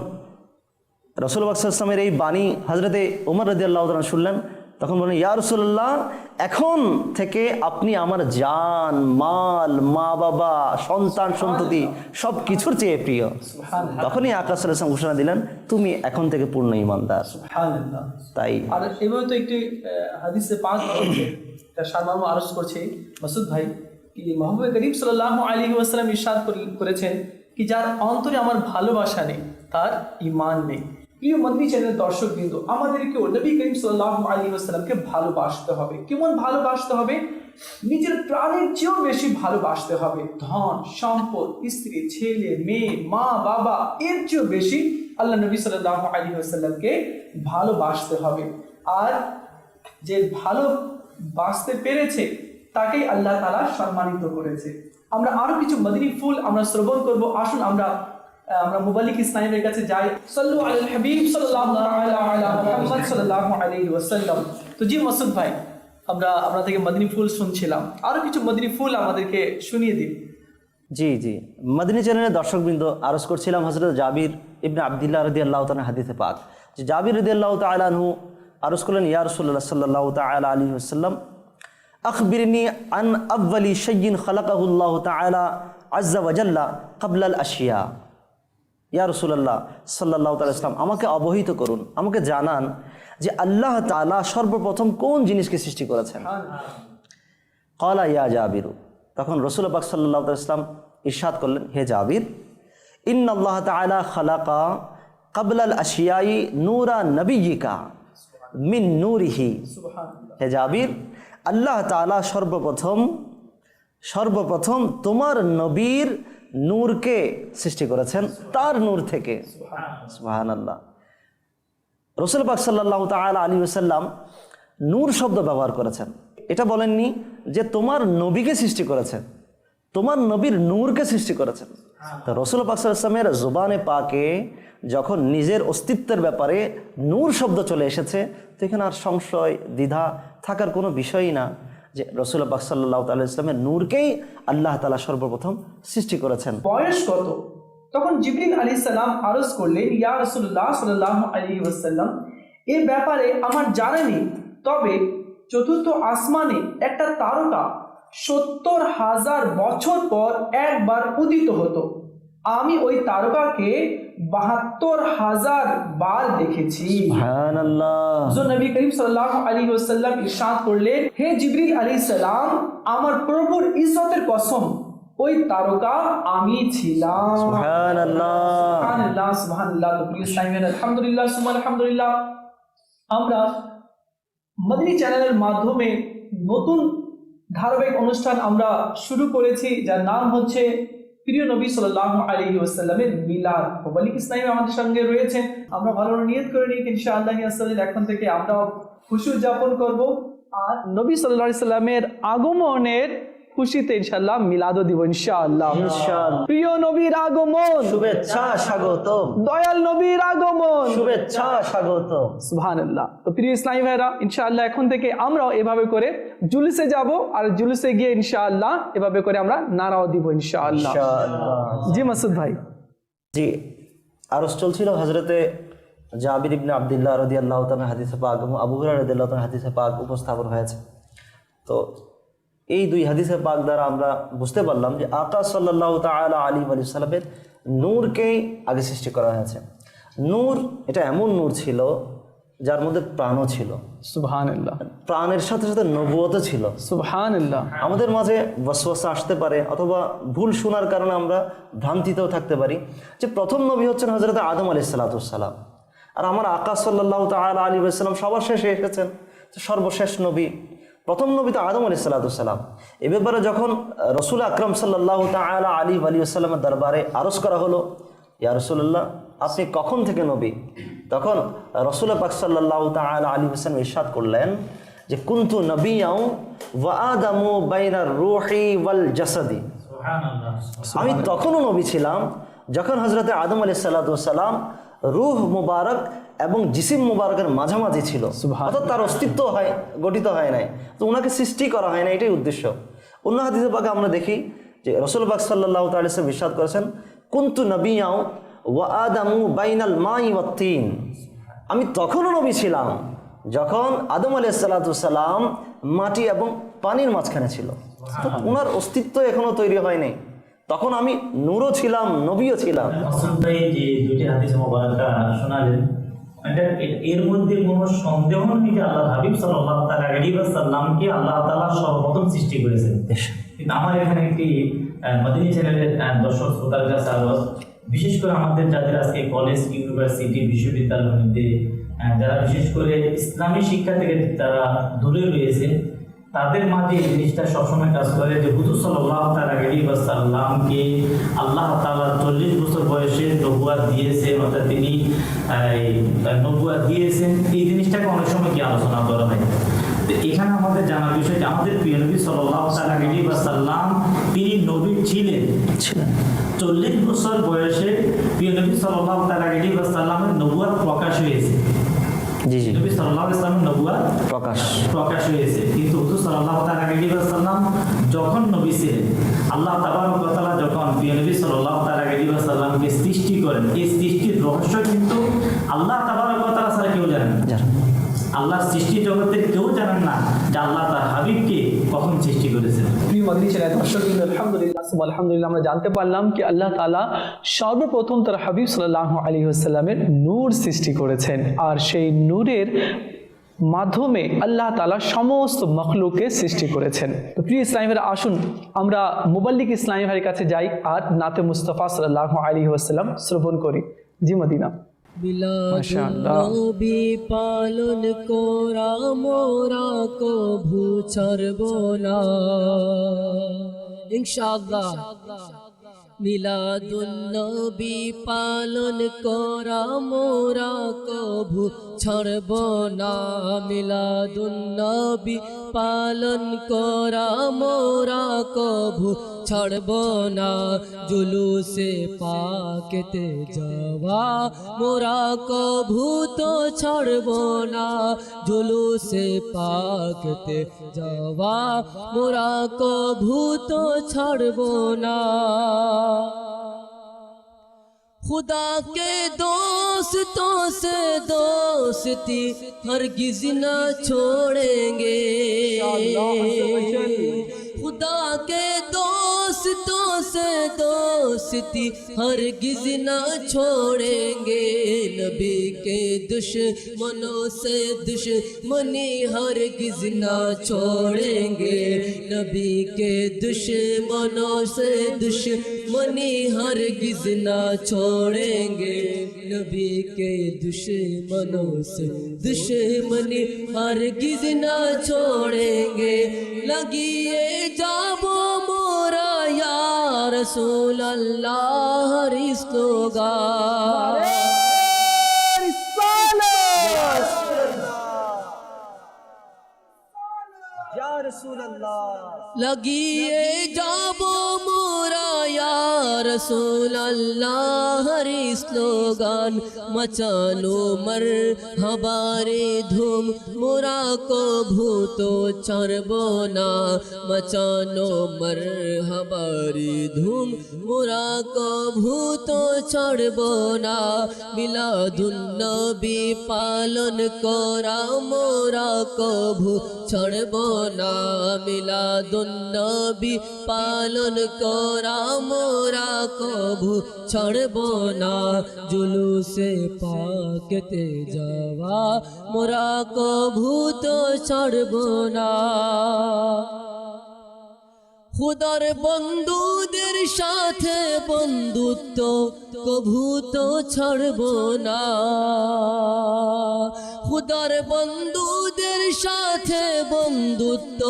রাসূল পাক সাল্লাল্লাহু আলাইহি ওয়াসাল্লামের এই বাণী হযরতে ওমর রাদিয়াল্লাহু তাআলা শুনলেন, তখন বললেন, ইয়া রাসূলুল্লাহ, এখন থেকে আপনি আমার জান, মাল, মা বাবা, সন্তান সন্ততি সব কিছুর চেয়ে প্রিয়। তখনই আকা সাল্লাল্লাহু আলাইহি ওয়াসাল্লাম ঘোষণা দিলেন, তুমি এখন থেকে পূর্ণ ঈমানদার। সুবহানাল্লাহ। তাই আর এভাবে তো একটি হাদিসে পাক আছে, তার সারমর্ম আরজ করছে মাসুদ ভাই, কি মুহাম্মদ করিম সাল্লাল্লাহু আলাইহি ওয়াসাল্লাম ইরশাদ করেছেন কি যার অন্তরে আমার ভালোবাসা নেই তার ঈমান নেই। প্রিয় মদনী চ্যানেলের দর্শকবৃন্দ, আমাদেরকেও নবী করিম সাল্লাল্লাহু আলাইহি ওয়াসাল্লামকে ভালোবাসতে হবে। কেমন ভালোবাসতে হবে? নিজের প্রাণের চেয়েও বেশি ভালোবাসতে হবে। ধন সম্পদ, স্ত্রী, ছেলে, মেয়ে, মা বাবা, এর চেয়েও বেশি আল্লাহ নবী সাল্লাল্লাহু আলাইহি ওয়াসাল্লামকে ভালোবাসতে হবে। আর যে ভালোবাসতে পেরেছে তাকেই আল্লাহ তাআলা সম্মানিত করেছে। আমরা আরো কিছু মদনী ফুল আমরা শ্রবণ করব। আসুন আমরা মুবাল্লিগ ইসলামের কাছে যাই। সাল্লু আলাল হাবিব সাল্লাল্লাহু আলা মুহাম্মদ সাল্লাল্লাহু আলাইহি ওয়াসাল্লাম। তো জি মাসুদ ভাই, আমরা থেকে মদিনী ফুল শুনছিলাম, আরো কিছু মদিনী ফুল আমাদেরকে শুনিয়ে দিন। জি জি, মদিনী চ্যানেলের দর্শকবৃন্দ, আরজ করছিলাম হযরত জাবির ইবনে আব্দুল্লাহ রাদিয়াল্লাহু তাআলা হাদিসে পাক, যে জাবির রাদিয়াল্লাহু তাআলা আনহু আরজ করলেন, ইয়া রাসূলুল্লাহ সাল্লাল্লাহু তাআলা আলাইহি ওয়াসাল্লাম, আখবিরনি আন আউয়ালি শাইইন খালাকাহু আল্লাহু তাআলা আযজা ওয়া জাল্লা ক্বাবলা আল আশিয়া। ইয়া রাসূলুল্লাহ সাল্লাল্লাহু তাআলা ইসলাম, আমাকে অবহিত করুন, আমাকে জানান যে আল্লাহ তাআলা সর্বপ্রথম কোন জিনিসকে সৃষ্টি করেছেন। ক্বালা ইয়া জাবির, তখন রাসূল পাক সাল্লাল্লাহু আলাইহি ওয়াসাল্লাম ইরশাদ করলেন, হে জাবির, ইন্নাল্লাহ তাআলা খালাকা ক্বাবলা আল আশিয়াই নূরা নবিয়্যিকা মিন নূরিহি। হে জাবির, আল্লাহ তাআলা সর্বপ্রথম তোমার নবীর নূরকে সৃষ্টি করেছেন, তার নূর থেকে। সুবহানাল্লাহ। রাসূল পাক সাল্লাল্লাহু তাআলা আলাইহি ওয়াসাল্লাম নূর শব্দ ব্যবহার করেছেন, এটা বলেননি যে তোমার নবীকে সৃষ্টি করেছেন, তোমার নবীর নূরকে সৃষ্টি করেছেন। তো রাসূল পাক সাল্লাল্লাহু আলাইহি ওয়াসাল্লামের জবানে পাকে যখন নিজের অস্তিত্বের ব্যাপারে নূর শব্দ চলে এসেছে, তো এখানে আর সংশয় দ্বিধা থাকার কোনো বিষয়ই না, যে রাসূল পাক সাল্লাল্লাহু আলাইহি ওয়াসাল্লামের নূরকেই আল্লাহ তাআলা সর্বপ্রথম সৃষ্টি করেছেন। বয়স কত? তখন জিবরিল আলাইহিস সালাম আরজ করলেন, ইয়া রাসূলুল্লাহ সাল্লাল্লাহু আলাইহি ওয়াসাল্লাম, এই ব্যাপারে আমার জানা নেই, তবে চতুর্থ আসমানে একটা তারকা ৭০,০০০ বছর পর একবার উদিত হতো। আমি ওই তারকাকে ৭২,০০০ বার দেখেছি। সুবহানাল্লাহ। নবী করিম সাল্লাল্লাহু আলাইহি ওয়াসাল্লাম ইরশাদ করলেন, হে জিবরিল আলাইহিস সালাম, আমার প্রভুর ইজ্জতের কসম, ওই তারকা আমি ছিলাম। সুবহানাল্লাহ সুবহানাল্লাহ সুবহানাল্লাহ। তো প্রিয় ইসলামিয়ান, আলহামদুলিল্লাহ সুম্মা আলহামদুলিল্লাহ, আমরা মদিনী চ্যানেলের মাধ্যমে নতুন ধারাবাহিক অনুষ্ঠান আমরা শুরু করেছি, যার নাম হচ্ছে প্রিয় নবী সাল্লাল্লাহু আলাইহি ওয়াসাল্লামের মিলাদ। মুবাল্লিগ ইসলাম আমাদের সঙ্গে রয়েছেন। আমরা ভালো নিয়ত করে নিই ইনশাআল্লাহ এখন থেকে আমরা খুশি উদযাপন করব, আর নবী সাল্লাল্লাহু আলাইহি সাল্লামের আগমনের খুশিতে ইনশাআল্লাহ মিলাদও দিব ইনশাআল্লাহ। প্রিয় নবীর আগমন, শুভেচ্ছা স্বাগতম। দয়াল নবীর আগমন, শুভেচ্ছা স্বাগতম। সুবহানাল্লাহ। তো প্রিয় ইসলামী ভাইরা, ইনশাআল্লাহ এখন থেকে আমরাও এভাবে করে জুলুসে যাব, আর জুলুসে গিয়ে ইনশাআল্লাহ এভাবে করে আমরা নারাও দিব ইনশাআল্লাহ। জি মাসুদ ভাই। জি, আরজ চলছিল হযরতে জাবির ইবনে আব্দুল্লাহ রাদিয়াল্লাহু তাআলা হাদিসে পাক এবং আবু হুরায়রা রাদিয়াল্লাহু তাআলা হাদিসে পাক উপস্থাপন হয়েছে। তো এই দুই হাদিসের পাক দ্বারা আমরা বুঝতে পারলাম যে আকা সাল্লাল্লাহু তাআলা আলাইহি ওয়া সাল্লামের নূরকেই আগে সৃষ্টি করা হয়েছে। নূর এটা এমন নূর ছিল যার মধ্যে প্রাণও ছিল। সুবহানাল্লাহ। প্রাণের সাথে সাথে নবুয়তও ছিল। সুবহানাল্লাহ। আমাদের আমাদের মাঝে ওয়াসওয়াসা আসতে পারে, অথবা ভুল শোনার কারণে আমরা ভ্রান্তিতেও থাকতে পারি, যে প্রথম নবী হচ্ছেন হযরত আদম আলাইহিস সালাম, আর আমার আকা সাল্লাল্লাহু তাআলা আলাইহি ওয়া সাল্লাম সবার শেষে এসেছেন, সর্বশেষ নবী। প্রথম নবী তো আদম আলাইহিস সালাম। এ ব্যাপারে যখন রাসূল আকরাম সাল্লাল্লাহু তাআলা আলাইহি ওয়া সাল্লামের দরবারে আরজ করা হলো, ইয়া রাসূলুল্লাহ, আপনি কখন থেকে নবী? তখন রাসূল পাক সাল্লাল্লাহু তাআলা আলাইহি ওয়া সাল্লাম ইরশাদ করলেন যে কুনতু নবিয়্যাও ওয়া আদামু বাইনার রূহি ওয়াল জাসাদি। আমি তখনও নবী ছিলাম যখন হযরত আদম আলাইহিস সালাম রূহ মুবারক এবং জিসিম মুবারকের মাঝামাঝি ছিল, অর্থাৎ তার অস্তিত্ব গঠিত হয় নাই, তো ওনাকে সৃষ্টি করা হয় না, এটাই উদ্দেশ্য। অন্য হাদিসে পাকে আমরা দেখি যে রাসূল পাক সাল্লাল্লাহু তাআলা আলাইহি ওয়াসাল্লাম ইরশাদ করেছেন, কুনতু নবিয়্যাও ওয়া আদামু বাইনাল মাই ওয়াত তিন। আমি তখনও নবী ছিলাম যখন আদম আলাইহিস সালাম মাটি এবং পানির মাঝখানে ছিল, ওনার অস্তিত্ব এখনো তৈরি হয়নি, তখন আমি নূরও ছিলাম, নবীও ছিলাম। মাসুদ ভাই যে দুটি হাদিস মুবারাকা শোনালেন, এর মধ্যে কোনো সন্দেহ নেই যে আল্লাহ হাবিব সাল্লাল্লাহু আলাইহি ওয়াসাল্লামকে আল্লাহ তাআলা সর্বপ্রথম সৃষ্টি করেছেন। কিন্তু আমার এখানে একটি মদিনী চ্যানেলের দর্শক শ্রোতার কাছে আরজ, বিশেষ করে আমাদের যাদের আজকে কলেজ, ইউনিভার্সিটি, বিশ্ববিদ্যালয়তে যারা বিশেষ করে ইসলামী শিক্ষা থেকে তারা দূরে রয়েছে, তাদের মাঝে এই জিনিসটা সবসময় কাজ করে যে হুজুর সাল্লাল্লাহু আলাইহি ওয়াসাল্লামকে আল্লাহ তাআলা 40 বছর বয়সে নবুয়ত দিয়েছেন, অর্থাৎ তিনি নবুয়ত দিয়েছেন, এই জিনিসটাকে অনেক সময় কি আলোচনা করা হয়। তো এখানে আমাদের জানার বিষয় যে আমাদের প্রিয় নবী সাল্লাল্লাহু আলাইহি ওয়াসাল্লাম তিনি নবী ছিলেন 40 বছর বয়সে প্রিয় নবী সাল্লাল্লাহু আলাইহি ওয়াসাল্লামের নবুয়ত প্রকাশ হয়েছে। জি, জি। নবী সাল্লাল্লাহু আলাইহি ওয়াসাল্লামের নবুয়ত প্রকাশ হয়েছে, কিন্তু হুজুর সাল্লাল্লাহু আলাইহি ওয়াসাল্লাম যখন নবী ছিলেন, আল্লাহ তাবারক ওয়া তাআলা যখন প্রিয় নবী সাল্লাল্লাহু আলাইহি ওয়াসাল্লামকে সৃষ্টি করেন, এই সৃষ্টির রহস্য কিন্তু আল্লাহ তাবারক ওয়া তাআলা ছাড়া কেউ জানেন না। আল্লাহর সৃষ্টি জগতের কেউ জানেন না যে আল্লাহ তার হাবিবকে কখন সৃষ্টি করেছেন। প্রিয় মাদ্রি চ্যানেল দর্শকবৃন্দ, আলহামদুলিল্লাহ আমরা জানতে পারলাম কি আল্লাহ তাআলা সর্বপ্রথম তার হাবিব সাল্লাল্লাহু আলাইহি ওয়াসাল্লামের নূর সৃষ্টি করেছেন, আর সেই নূরের মাধ্যমে আল্লাহ তাআলা সমস্ত মখলুককে সৃষ্টি করেছেন। তো প্রিয় ইসলামী ভাইরা, আসুন আমরা মুবাল্লিগ ইসলামী ভাইয়ের কাছে যাই আর নাতে মুস্তাফা সাল্লাল্লাহু আলাইহি ওয়াসাল্লাম শ্রবণ করি। জি মদিনা। মাশাআল্লাহ। নবী পালন কোরা মোরা কভু ছাড়ব না ইনশাআল্লাহ। মিলাদুন নবী পালন করা মোরা কভু ছাড়ব না। মিলাদুন নবী পালন করা মোরা কভু ছাড়ব না। জুলুসে পাকেতে যাওয়া মোরা কভু তো ছাড়ব না। জুলুসে পাকেতে যাওয়া মোরা কভু তো ছাড়ব না। खुदा के दोस्तों से दोस्ती हरगिज न छोड़ेंगे। खुदा के दोस्तों से दोस्ती हरगिज न छोड़ेंगे। नबी के दुश्मनों से दुश्मनी हरगिज न छोड़ेंगे। नबी के दुश्मनों से दुश्मनी हरगिज न छोड़ेंगे। नबी के दुश्मनों से दुश्मनी हरगिज न छोड़ेंगे। लगिए जाबो मोरा या रसूल अल्लाह रिश्तोगा। या रसूल अल्लाह। लगिए जाबो मोरा या रसूल अल्लाह हरी स्लोगान मचानो मर हमारे धूम मोरा को भूतो छड़बो ना। मचानो मर हमारी धूम मोरा को भूतो छड़बो ना। मिलादुन नबी पालन कोरा मोरा को भू छड़बो ना। मिलादुन नबी पालन कोरा मोरा कभू छड़बो ना। जुलूसे पाकते जावा मोरा कभू तो छड़बो ना। खुदार बंधुদের সাথে বন্ধুত্ব কভু তো ছাড়বো না। খুদার বন্ধুদের সাথে বন্ধুত্ব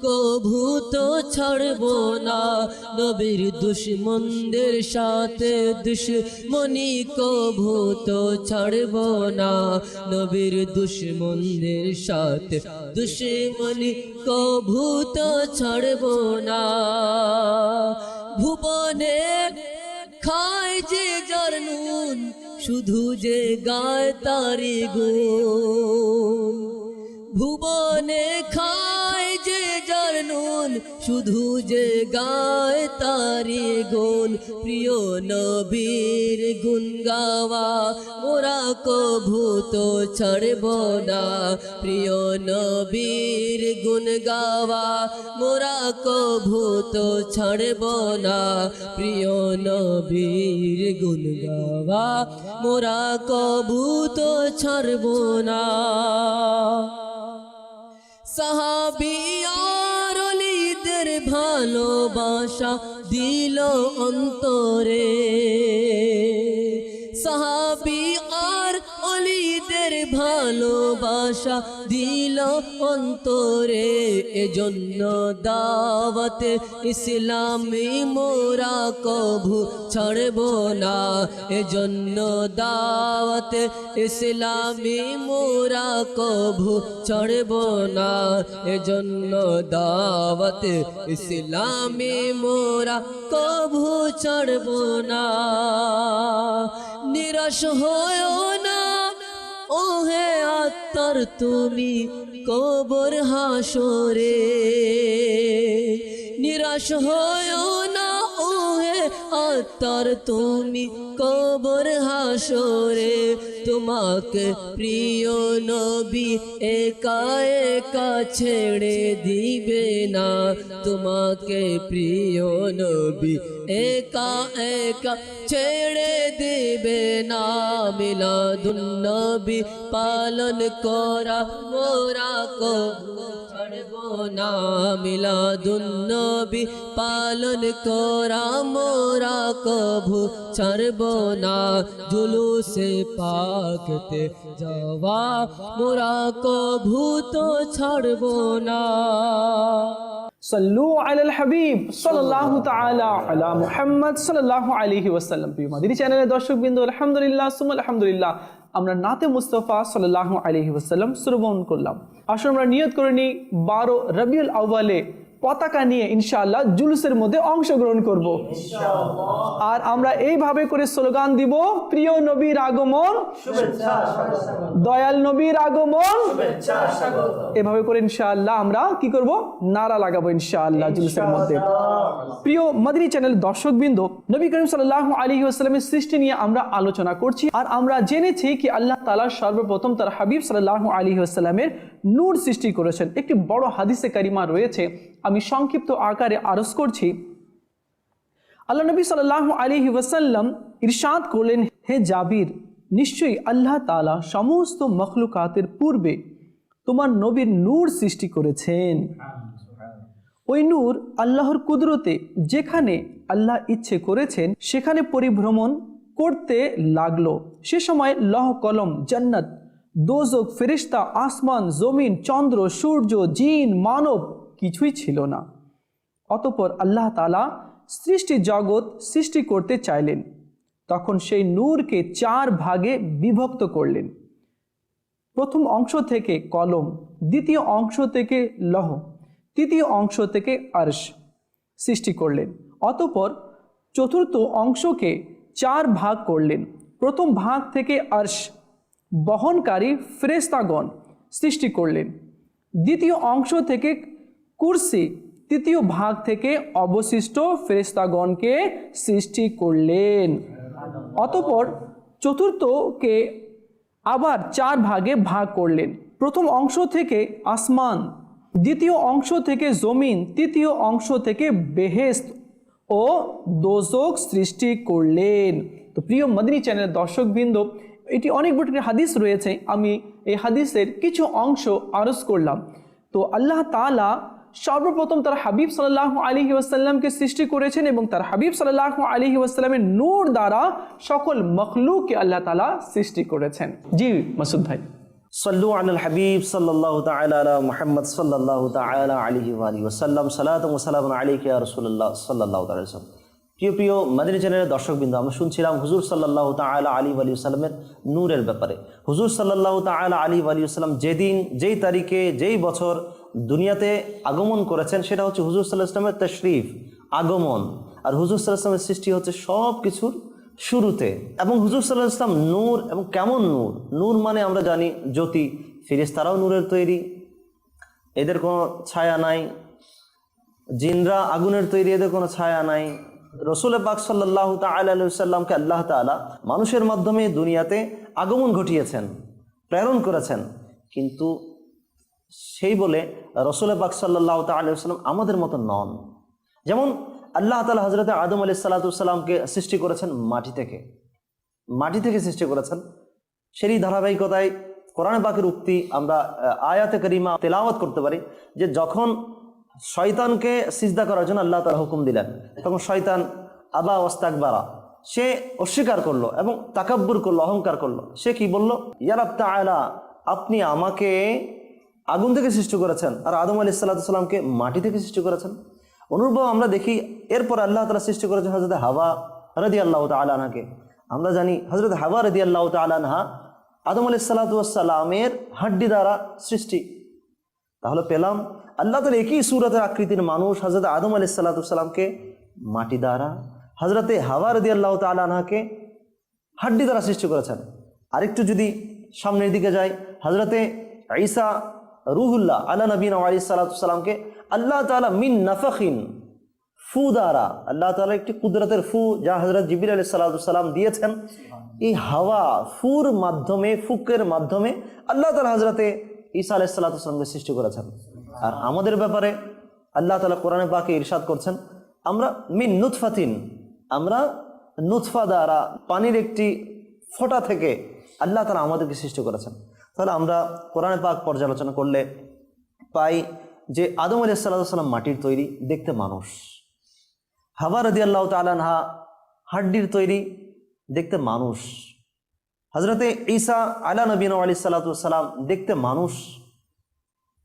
কভু তো ছাড়বো না। নবীর দুশমনদের সাথে দুশমনি কভু তো ছাড়বো না। নবীর দুশমনদের সাথে দুশমনি কভু তো ছাড়বো না। ভুবনে খায় যে যার নুন শুধু যে গায় তারি গুণ। ভুবনে খায় যে যার নুন শুধু যে গায় তারি গুণ। প্রিয় নবীর গুণ গাওয়া মোরা কভু তো ছাড়বো না। প্রিয় নবীর গুণ গাওয়া মোরা কভু তো ছাড়বো না। প্রিয় নবীর গুণ গাওয়া মোরা কভু তো ছাড়বো না। সাহাবী আর ওলিদের ভালোবাসা দিল অন্তরে। সাহাবী আর ওলিদের ভালোবাসা দিল অন্তরে। এজন্য দাওয়াতে ইসলামী মোরা কভু ছাড়বো না। এজন্য দাওয়াতে ইসলামী মোরা কভু ছাড়বো না। এজন্য দাওয়াতে ইসলামী মোরা কভু ছাড়বো না। নিরাশ হয়ো না ওহে আত্মার তুমি কবর হাসরে, নিরাশ হয়ো না ওহে আত্মার তুমি কবর হাসরে। তোমাকে প্রিয় নবী একা একা ছেড়ে দিবে না, তোমাকে প্রিয় নবী একা একা ছেড়ে দিবে না। মিলাদুন নবী পালন করা মোরা কবু ছাড়বো না, মিলাদুন নবী পালন করা মোরা কবু ছাড়বো না। জুলুসে পাকতে যাওয়া মোরা কবু তো ছাড়বো না। সাল্লু আলাল হাবিব সাল্লাল্লাহু তাআলা আলা মুহাম্মদ সাল্লাল্লাহু আলাইহি ওয়াসাল্লাম। প্রিয় মাদানী চ্যানেলের দর্শকবৃন্দ, আলহামদুলিল্লাহ সুম্মা আলহামদুলিল্লাহ, আমরা নাতে মুস্তাফা সাল্লাল্লাহু আলাইহি ওয়াসাল্লাম শ্রবণ করলাম। আসুন আমরা নিয়ত করে নিই 12 রবিউল আউয়ালে পতাকা নিয়ে ইনশাআল্লাহ জুলুসের মধ্যে অংশগ্রহণ করব আর আমরা এইভাবে করে স্লোগান দিব, প্রিয় নবীর আগমন শুভেচ্ছা স্বাগত, দয়াল নবীর আগমন শুভেচ্ছা স্বাগত। এভাবে করে ইনশাআল্লাহ আমরা কি করব, নারা লাগাবো ইনশাআল্লাহ জুলুসের মধ্যে। প্রিয় মাদানী চ্যানেল দর্শকবৃন্দ, নবী করিম সাল্লাল্লাহু আলাইহি ওয়াসাল্লামের সৃষ্টি নিয়ে আমরা আলোচনা করছি আর আমরা জেনেছি কি আল্লাহ তাআলা সর্বপ্রথম তার হাবিব সাল্লাল্লাহু আলাইহি ওয়াসাল্লামের নূর সৃষ্টি করেছেন। একটি বড় হাদিসে কারিমা রয়েছে, আমি সংক্ষিপ্ত আকারে আরজ করছি। আল্লাহ নবী সাল্লাল্লাহু আলাইহি ওয়াসাল্লাম ইরশাদ করলেন, হে জাবির, নিশ্চয়ই আল্লাহ তাআলা সমস্ত মখলুকাতের পূর্বে তোমার নবীর নূর সৃষ্টি করেছেন। ওই নূর আল্লাহর কুদরতে যেখানে আল্লাহ ইচ্ছে করেছেন সেখানে পরিভ্রমণ করতে লাগলো। সে সময় লৌহ কলম, জান্নাত, দোজখ, ফেরেশতা, আসমান, জমিন, চন্দ্র, সূর্য, জিন, মানব কিছুই ছিল না। অতঃপর আল্লাহ তাআলা সৃষ্টি জগৎ সৃষ্টি করতে চাইলেন। তখন সেই নূরকে 4 ভাগে বিভক্ত করলেন। প্রথম অংশ থেকে কলম, দ্বিতীয় অংশ থেকে লৌহ, তৃতীয় অংশ থেকে আরশ সৃষ্টি করলেন। অতঃপর চতুর্থ অংশকে 4 ভাগ করলেন। প্রথম ভাগ থেকে আরশ বহনকারী ফেরেশতাগণ সৃষ্টি করলেন। দ্বিতীয় অংশ থেকে কুরসি, তৃতীয় ভাগ থেকে অবশিষ্ট ফেরেশতাগণকে সৃষ্টি করলেন। অতঃপর চতুর্থকে আবার 4 ভাগে ভাগ করলেন। প্রথম অংশ থেকে আসমান, দ্বিতীয় অংশ থেকে জমিন, তৃতীয় অংশ থেকে বেহেশত ও দোজখ সৃষ্টি করলেন। তো প্রিয় মাদানী চ্যানেলের দর্শকবৃন্দ, এটি অনেক বড় হাদিস রয়েছে, আমি এই হাদিসের কিছু অংশ আরজ করলাম। তো আল্লাহ তাআলা সর্বপ্রথম তার হাবিব সাল্লাল্লাহু আলাইহি ওয়াসাল্লামকে সৃষ্টি করেছেন এবং তার হাবিব সাল্লাল্লাহু আলাইহি ওয়াসাল্লামের নূর দ্বারা সকল মখলুককে আল্লাহ তাআলা সৃষ্টি করেছেন। জি মাসুদ ভাই। সাল্লু আলাল হাবিব সাল্লাল্লাহু তাআলা আলা মুহাম্মদ সাল্লাল্লাহু তাআলা আলাইহি ওয়া আলিহি ওয়াসাল্লাম। সালাতু ওয়া সালামুন আলাইকা ইয়া রাসূলুল্লাহ সাল্লাল্লাহু তাআলা আলাইহি ওয়াসাল্লাম। প্রিয় প্রিয় মাদানী চ্যানেলের দর্শকবৃন্দ, আমরা শুনছিলাম হুজুর সাল্লাল্লাহু তাআলা আলাইহি ওয়া আলিহি ওয়াসাল্লামের নূরের ব্যাপারে। হুজুর সাল্লাল্লাহু তাআলা আলাইহি ওয়া আলিহি ওয়াসাল্লাম যেদিন, যেই তারিখে, যেই বছর দুনিয়াতে আগমন করেছেন সেটা হচ্ছে হুজুর সাল্লাল্লাহু আলাইহি ওয়াসাল্লামের তাশরীফ, আগমন। আর হুজুর সাল্লাল্লাহু আলাইহি ওয়াসাল্লামের সৃষ্টি হচ্ছে সব কিছুর শুরুতে। এবং হুজুর সাল্লাল্লাহু আলাইহি ওয়াসাল্লাম নূর, এবং কেমন নূর? নূর মানে আমরা জানি জ্যোতি। ফেরেশতারাও নূরের তৈরি, এদের কোনো ছায়া নাই। জিনরা আগুনের তৈরি, এদের কোনো ছায়া নাই। রসুল পাক সাল্লাল্লাহু তাআলা আলাইহি ওয়াসাল্লামকে আল্লাহ তাআলা মানুষের মাধ্যমে দুনিয়াতে আগমন ঘটিয়েছেন, প্রেরণ করেছেন। কিন্তু সেই বলে রসুল পাক সাল্লাল্লাহু তাআলা আলাইহি ওয়াসাল্লাম আমাদের মতো নন। যেমন আল্লাহ তাআলা হযরত আদম আলাইহিস সালাতু ওয়াস সালামকে সৃষ্টি করেছেন মাটি থেকে, মাটি থেকে সৃষ্টি করেছেন। সেই ধারাবাহিকতায় কোরআন পাকের উক্তি আমরা আয়াতে কারিমা তেলাওয়াত করতে পারি যে যখন শয়তানকে সিজদা করার জন্য আল্লাহ তাআলা হুকুম দিলেন, তখন শয়তান আবা ওয়াস্তাকবারা, সে অস্বীকার করলো এবং তাকাব্বুর করলো, অহংকার করলো। সে কি বলল? ইয়া রাব তাআলা, আপনি আমাকে আগুন থেকে সৃষ্টি করেছেন আর আদম আলাইহিস সালাতু ওয়াস সালামকে মাটি থেকে সৃষ্টি করেছেন। অনুরূপ আমরা দেখি এরপর আল্লাহ তাআলা সৃষ্টি করেছেন হযরত হাওয়া রাদিয়াল্লাহু তাআলা আনহাকে। আমরা জানি হযরত হাওয়া রাদিয়াল্লাহু তাআলা আনহা আদম আলাইহিস সালাতু ওয়াস সালামের হাড্ডি দ্বারা সৃষ্টি। তাহলে পেলাম আল্লাহ তাআলা একই সূরতের আকৃতির মানুষ হযরত আদম আলাইহিস সালাতু ওয়াস সালামকে মাটি দ্বারা, হযরত হাওয়া রাদিয়াল্লাহু তাআলা আনহাকে হাড্ডি দ্বারা সৃষ্টি করেছেন। আরেকটু যদি সামনের দিকে যাই, হজরতে ঈসা রুহুল্লাহ আলা নবীন আলাইহিস সালাতু সালামকে আল্লাহ তাআলা মিন নাফখিন, ফু দ্বারা, আল্লাহ তাআলা একটি কুদরতের ফু যা হযরত জিবরিল আলাইহিস সালাতু সালাম দিয়েছেন, এই হাওয়া ফুর মাধ্যমে, ফুকের মাধ্যমে আল্লাহ তাআলা হযরতে ঈসা আলাইহিস সালাতু সালামকে সৃষ্টি করেছেন। আর আমাদের ব্যাপারে আল্লাহ তাআলা কোরআনে পাকে ইরশাদ করছেন, আমরা মিন নুতফাতিন, আমরা নুতফা দ্বারা, পানির একটি ফোঁটা থেকে আল্লাহ তাআলা আমাদেরকে সৃষ্টি করেছেন। তাহলে আমরা কোরআনে পাক পর্যালোচনা করলে পাই যে আদম আলাইহিস সালাতু সালাম মাটির তৈরি, দেখতে মানুষ। হাওয়া রাদিয়াল্লাহু তাআলা আনহা হাড্ডির তৈরি, দেখতে মানুষ। হযরতে ঈসা আলা নবীনা আলাইহিস সালাতু সালাম দেখতে মানুষ,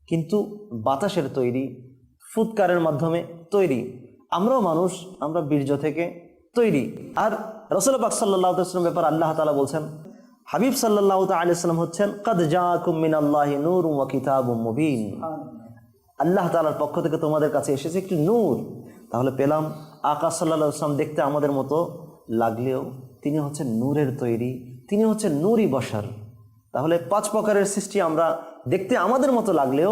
কিন্তু বাতাসের তৈরি, ফুৎকারের মাধ্যমে তৈরি। আমরাও মানুষ, আমরা বীর্য থেকে তৈরি। আর রাসূল পাক সাল্লাল্লাহু আলাইহি ওয়াসাল্লাম ব্যাপারে আল্লাহ তাআলা বলছেন, হাবিব সাল্লাল্লাহু আলাইহি ওয়াসাল্লাম হচ্ছেন কাদ জাআকুম মিনাল্লাহি নূরুন ওয়া কিতাবুম মুবিন, আল্লাহ তাআলার পক্ষ থেকে তোমাদের কাছে এসেছে একটি নূর। তাহলে পেলাম আকা সাল্লাল্লাহু আলাইহি ওয়াসাল্লাম দেখতে আমাদের মতো লাগলেও তিনি হচ্ছেন নূরের তৈরি, তিনি হচ্ছেন নূরি বশর। তাহলে 5 প্রকারের সৃষ্টি আমরা দেখতে আমাদের মতো লাগলেও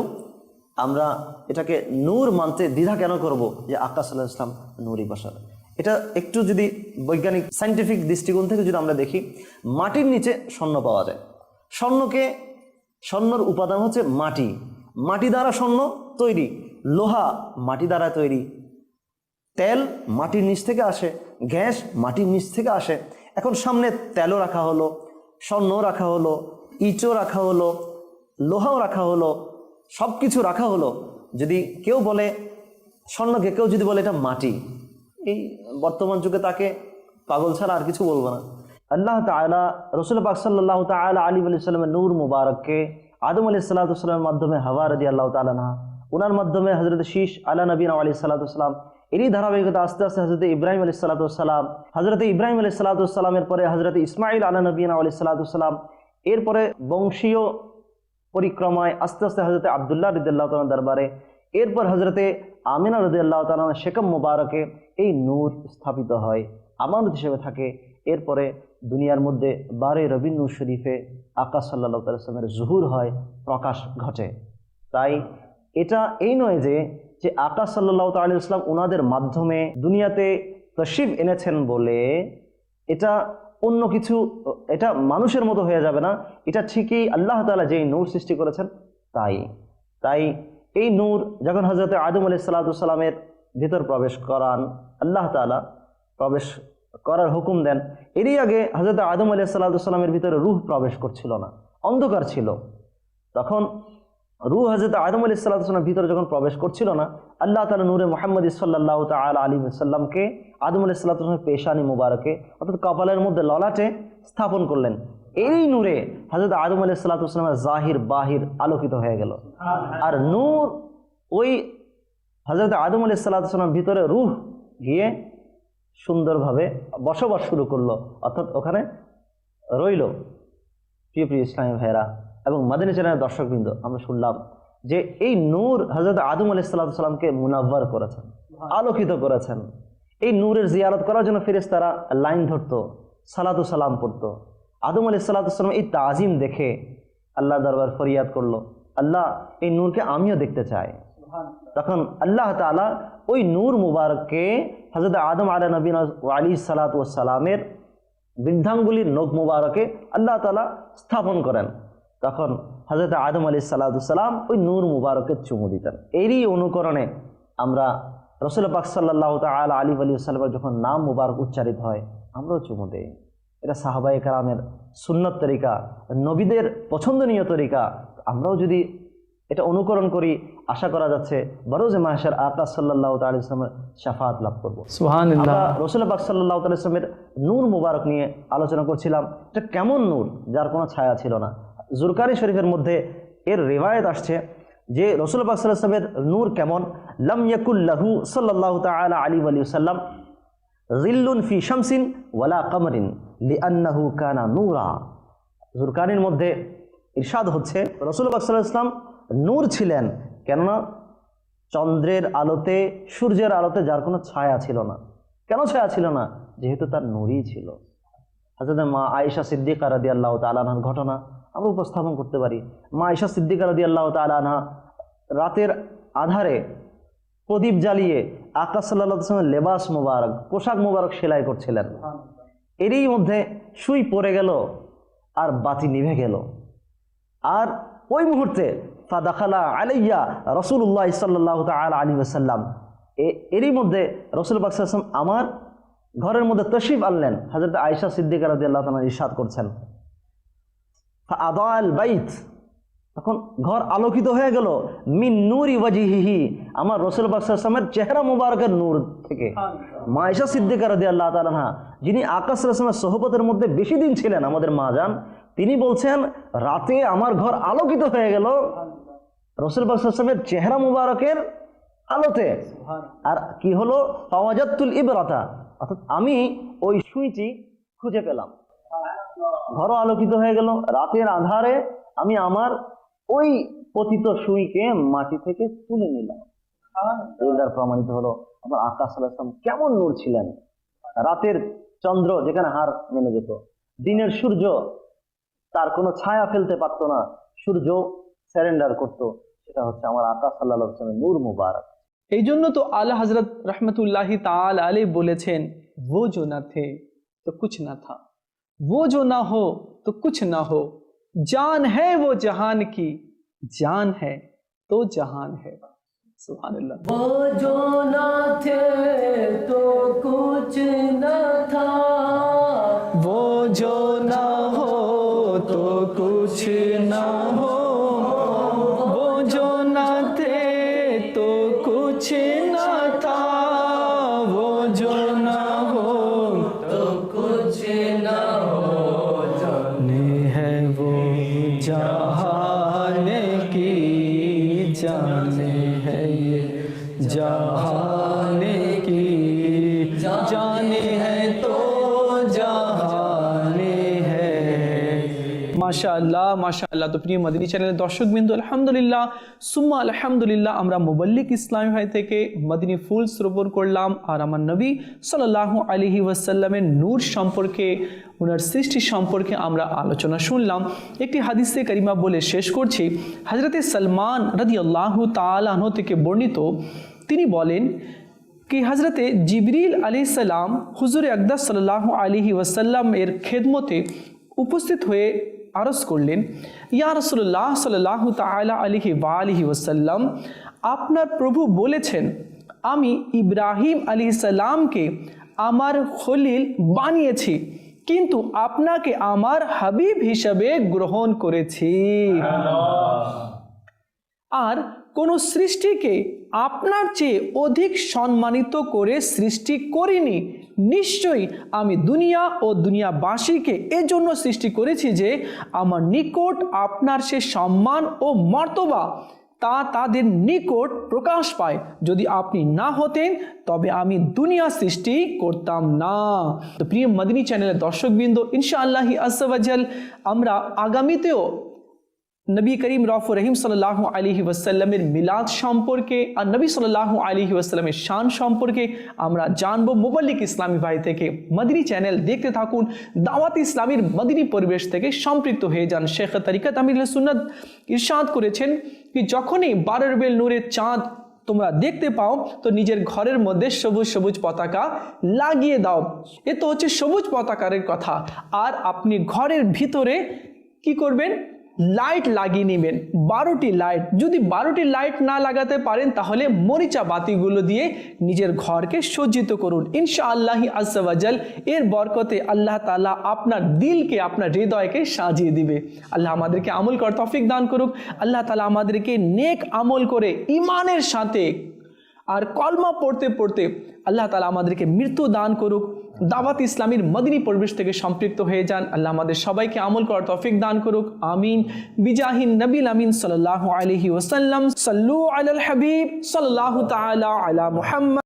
আমরা এটাকে নূর মানতে দ্বিধা কেন করব যে আকা সাল্লাল্লাহু আলাইহি ওয়াসাল্লাম নূরি বশর? এটা একটু যদি বৈজ্ঞানিক সায়েন্টিফিক দৃষ্টিকোণ থেকে যদি আমরা দেখি, মাটির নিচে স্বর্ণ পাওয়া যায়। স্বর্ণর উপাদান হচ্ছে মাটি, মাটি দ্বারা স্বর্ণ তৈরি, লোহা মাটি দ্বারা তৈরি, তেল মাটির নিচ থেকে আসে, গ্যাস মাটির নিচ থেকে আসে। এখন সামনে তেলও রাখা হলো, স্বর্ণও রাখা হলো, ইটও রাখা হলো, লোহাও রাখা হলো, সব কিছু রাখা হলো। যদি কেউ বলে স্বর্ণকে, কেউ যদি বলে এটা মাটি, এই বর্তমান যুগে তাকে পাগল ছাড়া আর কিছু বলবো না। আল্লাহ তাআলা রাসূল পাক সাল্লাল্লাহু তাআলা আলাইহি ওয়া সাল্লামের নূর মুবারককে আদম আলাইহিস সালাতু ওয়াস মাধ্যমে, হাওয়া রাদিয়াল্লাহু তাআলা আনহা ওনার মাধ্যমে, হযরত শীশ আলা নবীনা আলাইহিস সালাতু ওয়াস, এরই ধারাবাহিকতা আস্তে আস্তে হযরত ইব্রাহিম আলাইহিস সালাতু ওয়াস, হযরত ইব্রাহিম আলাইহিস সালাতু ওয়াস পরে হযরত ইসমাঈল আলা নবীনা আলাইহিস সালাতু ওয়াস, এরপরে বংশীয় পরিক্রমায় আস্তে আস্তে হযরত আব্দুল্লাহ রাদিয়াল্লাহু তাআলা দরবারে, এরপর হযরতে আমিনা রাদিয়াল্লাহু তাআলা শেকম মুবারকে এই নূর স্থাপিত হয়, আমানত হিসেবে থাকে। এরপরে দুনিয়ার মধ্যে 12 রবিউল নূর শরীফে আকা সাল্লাল্লাহু আলাইহি ওয়াসাল্লামের জুহুর হয়, প্রকাশ ঘটে। তাই এটা এই নয় যে আকা সাল্লাল্লাহু আলাইহি ওয়াসাল্লাম ওনাদের মাধ্যমে দুনিয়াতে তশরিফ এনেছেন বলে এটা অন্য কিছু, এটা মানুষের মতো হয়ে যাবে না। এটা ঠিকই আল্লাহ তাআলা যেই নূর সৃষ্টি করেছেন তাই এই নূর যখন হযরত আদম আলাইহিস সালাতু ওয়াসসালামের ভিতর প্রবেশ করান, আল্লাহ তাআলা প্রবেশ করার হুকুম দেন। এরই আগে হযরত আদম আলাইহিস সালাতু ওয়াসসালামের ভিতরে রূহ প্রবেশ করছিল না, অন্ধকার ছিল। তখন রূহ হযরত আদম আলাইহিস সালাতু ওয়াসসালামের ভিতরে যখন প্রবেশ করছিল না, আল্লাহ তাআলা নূরে মুহাম্মদ সাল্লাল্লাহু তাআলা আলাইহি ওয়াসাল্লামকে আদম আলাইহিস সালাতু ওয়াসসালামের পেশানি মুবারকে অর্থাৎ কপালের মধ্যে ললাটে স্থাপন করলেন। এই নূরে হযরত আদম আলাইহিস সালাতু ওয়াসসালামের জাহির বাহির আলোকিত হয়ে গেল। আর নূর ওই হযরত আদম আলাইহিস সালাতু ওয়াসসালামের ভিতরে রূহ গিয়ে সুন্দরভাবে বসবাস শুরু করলো, অর্থাৎ ওখানে রইল। প্রিয় ইসলামী ভাইরা এবং মাদানী চ্যানেলের দর্শকবৃন্দ, আমরা শুনলাম যে এই নূর হযরত আদম আলাইহিস সালাতু ওয়াসসালামকে মুনাব্বার করেছেন, আলোকিত করেছেন। এই নূরের জিয়ারত করার জন্য ফেরেশতারা লাইন ধরতো, সালাতু সালাম পড়তো। আদম আলাইহিস সালাতু ওয়াসসালাম এই তাজিম দেখে আল্লাহর দরবার ফরিয়াদ করলো, আল্লাহ এই নূরকে আমিও দেখতে চাই। তখন আল্লাহ তাআলা ওই নূর মুবারককে হযরত আদম আলাইহিস সালাতু ওয়াসসালামের বৃদ্ধাঙ্গুলির নখ মুবারকে আল্লাহ তাআলা স্থাপন করেন। তখন হযরত আদম আলাইহিস সালাতু ওয়াসসালাম ওই নূর মুবারকে চুমু দিতেন। এরই অনুকরণে আমরা রাসূল পাক সাল্লাল্লাহু তাআলা আলাইহি ওয়া সাল্লামের যখন নাম মুবারক উচ্চারিত হয়, আমরাও চুমু দেই। এটা সাহাবায়ে কেরামের সুন্নত তরিকা, নবীদের পছন্দনীয় তরিকা। আমরাও যদি এটা অনুকরণ করি, আশা করা যাচ্ছে বরোজে মাহশার আকা সাল্লাল্লাহু তাআলা আলাইহি ওয়াসাল্লামের শাফাআত লাভ করব। সুবহানাল্লাহ। আমরা রাসূল পাক সাল্লাল্লাহু তাআলা আলাইহি ওয়াসাল্লামের নূর মুবারক নিয়ে আলোচনা করছিলাম। এটা কেমন নূর, যার কোনো ছায়া ছিল না। জুরকানি শরীফের মধ্যে এর রিওয়ায়াত আসছে যে রাসূল পাক সাল্লাল্লাহু আলাইহি ওয়াসাল্লামের নূর কেমন, লাম ইয়াকুল লাহু সাল্লাল্লাহু তাআলা আলাইহি ওয়া সাল্লাম জিল্লুন ফি শামসিন ওয়ালা কামারিন লিআন্নাহু কানা নূরা। জুরকানির মধ্যে ইরশাদ হচ্ছে রাসূল পাক সাল্লাল্লাহু আলাইহি ওয়াসাল্লাম নূর ছিলেন, কেননা চন্দ্রের আলোতে, সূর্যের আলোতে যার কোনো ছায়া ছিল না। কেন ছায়া ছিল না? যেহেতু তার নূরই ছিল। হযরত মা আয়েশা সিদ্দিকা রাদিয়াল্লাহু তাআলা আনহার ঘটনা আমরা উপস্থাপন করতে পারি। মা আয়েশা সিদ্দিকা রাদিয়াল্লাহু তাআলা আনহা রাতের আধারে প্রদীপ জ্বালিয়ে আকা সাল্লাল্লাহু আলাইহি ওয়াসাল্লামের লেবাস মোবারক, পোশাক মোবারক সেলাই করছিলেন। এরই মধ্যে সুই পড়ে গেল আর বাতি নিভে গেল। আর ওই মুহূর্তে ফাদাখালা আলাইয়া রাসূলুল্লাহ সাল্লাল্লাহু তাআলা আলাইহি ওয়াসাল্লাম, এরই মধ্যে রাসূল পাক সাল্লাল্লাহু আলাইহি ওয়াসাল্লাম আমার ঘরের মধ্যে তশরিফ আনলেন। হযরত আয়েশা সিদ্দিকা রাদিয়াল্লাহু তাআলা ইরশাদ করছেন, ফাআদাল বাইত, তখন ঘর আলোকিত হয়ে গেল মিন নূরি ওয়াজহিহি, আমার রাসূল পাক সাল্লাল্লাহু আলাইহি ওয়াসাল্লামের চেহারা মুবারকের নূর থেকে। মা আয়েশা সিদ্দিকা রাদিয়াল্লাহু তাআলা আনহা, যিনি আকা সাল্লাল্লাহু আলাইহি ওয়াসাল্লামের সোহবতের মধ্যে বেশি দিন ছিলেন, আমাদের মা জান, তিনি বলছেন রাতে আমার ঘর আলোকিত হয়ে গেল রাসূল পাক সাল্লাল্লাহু আলাইহি ওয়াসাল্লামের চেহারা মুবারকের আলোতে। আর কি হলো, ফাওয়াজাতুল ইবরাতা, অর্থাৎ আমি ওই সুইটি খুঁজে পেলাম। ঘরও আলোকিত হয়ে গেল, রাতের আধারে আমি আমার ওই পতিত সুইকে মাটি থেকে তুলে নিলাম। এর দ্বারা প্রমাণিত হলো আমার আকা সাল্লাল্লাহু আলাইহি ওয়াসাল্লাম কেমন নূর ছিলেন। রাতের চন্দ্র যেখানে হার মেনে যেত, দিনের সূর্য তার কোনো ছায়া ফেলতে পারতো না, সূর্য স্যারেন্ডার করতো, সেটা হচ্ছে আমার আকা সাল্লাল্লাহু আলাইহি ওয়াসাল্লামের নূর মুবারক। এই জন্য তো আলা হযরত रहमतुल्लाहि ताला अलैह বলেছেন, वो जो न थे तो कुछ न था, वो जो ना हो तो कुछ ना हो, जान है वो जहान की, जान है तो जहान है। सुभान अल्लाह। वो जो ना थे तो कुछ न था, वो जो ना हो तो कुछ ना हो, वो जो ना थे तो कुछ ना था, वो जो ना हो तो कुछ न हो, जाने है वो जहान की, जाने है ये जहान की, जाने है तो जहान है। মাশাআল্লাহ মাশাআল্লাহ। তো প্রিয় মদিনী চ্যানেলের দর্শকবৃন্দ, আলহামদুলিল্লাহ সুম্মা আলহামদুলিল্লাহ, আমরা মোবাল্লিক ইসলামী ভাই থেকে মদিনী ফুল শ্রবণ করলাম। আর আমার নবী সাল্লাল্লাহু আলাইহি ওয়াসাল্লামের নূর সম্পর্কে, ওনার সৃষ্টি সম্পর্কে আমরা আলোচনা শুনলাম। একটি হাদিসে কারিমা বলে শেষ করছি। হযরতে সালমান রাদিয়াল্লাহু তাআলা আনহু থেকে বর্ণিত, তিনি বলেন कि हज़रत जिब्रील अलैहिस्सलाम हुजूर अक़दस सल्लल्लाहु अलैहि वसल्लम एर खेदमते उपस्थित हुए आरज़ करलेन, या रसूलुल्लाह सल्लल्लाहु ताआला अलैहि वालिहि वसल्लम, आपनार प्रभु बोलेছেন আমি ইব্রাহিম আলাইহিস সালামকে আমার খলিল বানিয়েছি, কিন্তু আপনাকে আমার হাবিব হিসেবে গ্রহণ করেছি। আর কোন সৃষ্টিকে আপনার চেয়ে অধিক সম্মানিত করে সৃষ্টি করিনি। নিশ্চয়ই আমি দুনিয়া ও দুনিয়াবাসীকে এজন্য সৃষ্টি করেছি যে আমার নিকট আপনার সে সম্মান ও মর্তবা তা তাদের নিকট প্রকাশ পায়। যদি আপনি না হতেন তবে আমি দুনিয়া সৃষ্টি করতাম না। তো প্রিয় মদিনী চ্যানেলের দর্শকবৃন্দ, ইনশাআল্লাহি আযজা ওয়া জাল আমরা আগামীতেও নবী করিম রউফুর রহিম সাল্লাল্লাহু আলাইহি ওয়াসাল্লামের মিলাদ সম্পর্কে আর নবী সাল্লাল্লাহু আলাইহি ওয়াসাল্লামের শান সম্পর্কে আমরা জানবো মোবাল্লিক ইসলামী ভাই থেকে। মদিনী চ্যানেল দেখতে থাকুন, দাওয়াত ইসলামীর মদিনী পরিবেশ থেকে সম্পৃক্ত হয়ে যান। শেখ তরিকত আমিরুল সুন্নাত ইরশাদ করেছেন কি যখনই 12 রবিউল নূরের চাঁদ তোমরা দেখতে পাও তো নিজের ঘরের মধ্যে সবুজ সবুজ পতাকা লাগিয়ে দাও। এ তো হচ্ছে সবুজ পতাকার কথা। আর আপনি ঘরের ভিতরে কি করবেন, লাইট লাগিয়ে নেবেন, 12টি লাইট। যদি 12টি লাইট না লাগাতে পারেন তাহলে মরিচা বাতিগুলো দিয়ে নিজের ঘরকে সজ্জিত করুন। ইনশাআল্লাহি আযজা ওয়া জাল এর বরকতে আল্লাহ তাআলা আপনার দিলকে, আপনার হৃদয়কে সাজিয়ে দিবে। আল্লাহ আমাদেরকে আমল করার তৌফিক দান করুক। আল্লাহ তাআলা আমাদেরকে নেক আমল করে ঈমানের সাথে আর কলমা পড়তে পড়তে আল্লাহ তাআলা আমাদেরকে মৃত্যু দান করুক। দাওয়াত ইসলামীর মদিনী পরিবেশ থেকে সম্পৃক্ত হয়ে যান। আল্লাহ আমাদের সবাইকে আমল করার তৌফিক দান করুক। আমিন। বিজাহিন নবীল আমিন সাল্লাল্লাহু আলাইহি ওয়াসাল্লাম। সাল্লু আলাল হাবিব সাল্লাল্লাহু তাআলা আলা মুহাম্মদ।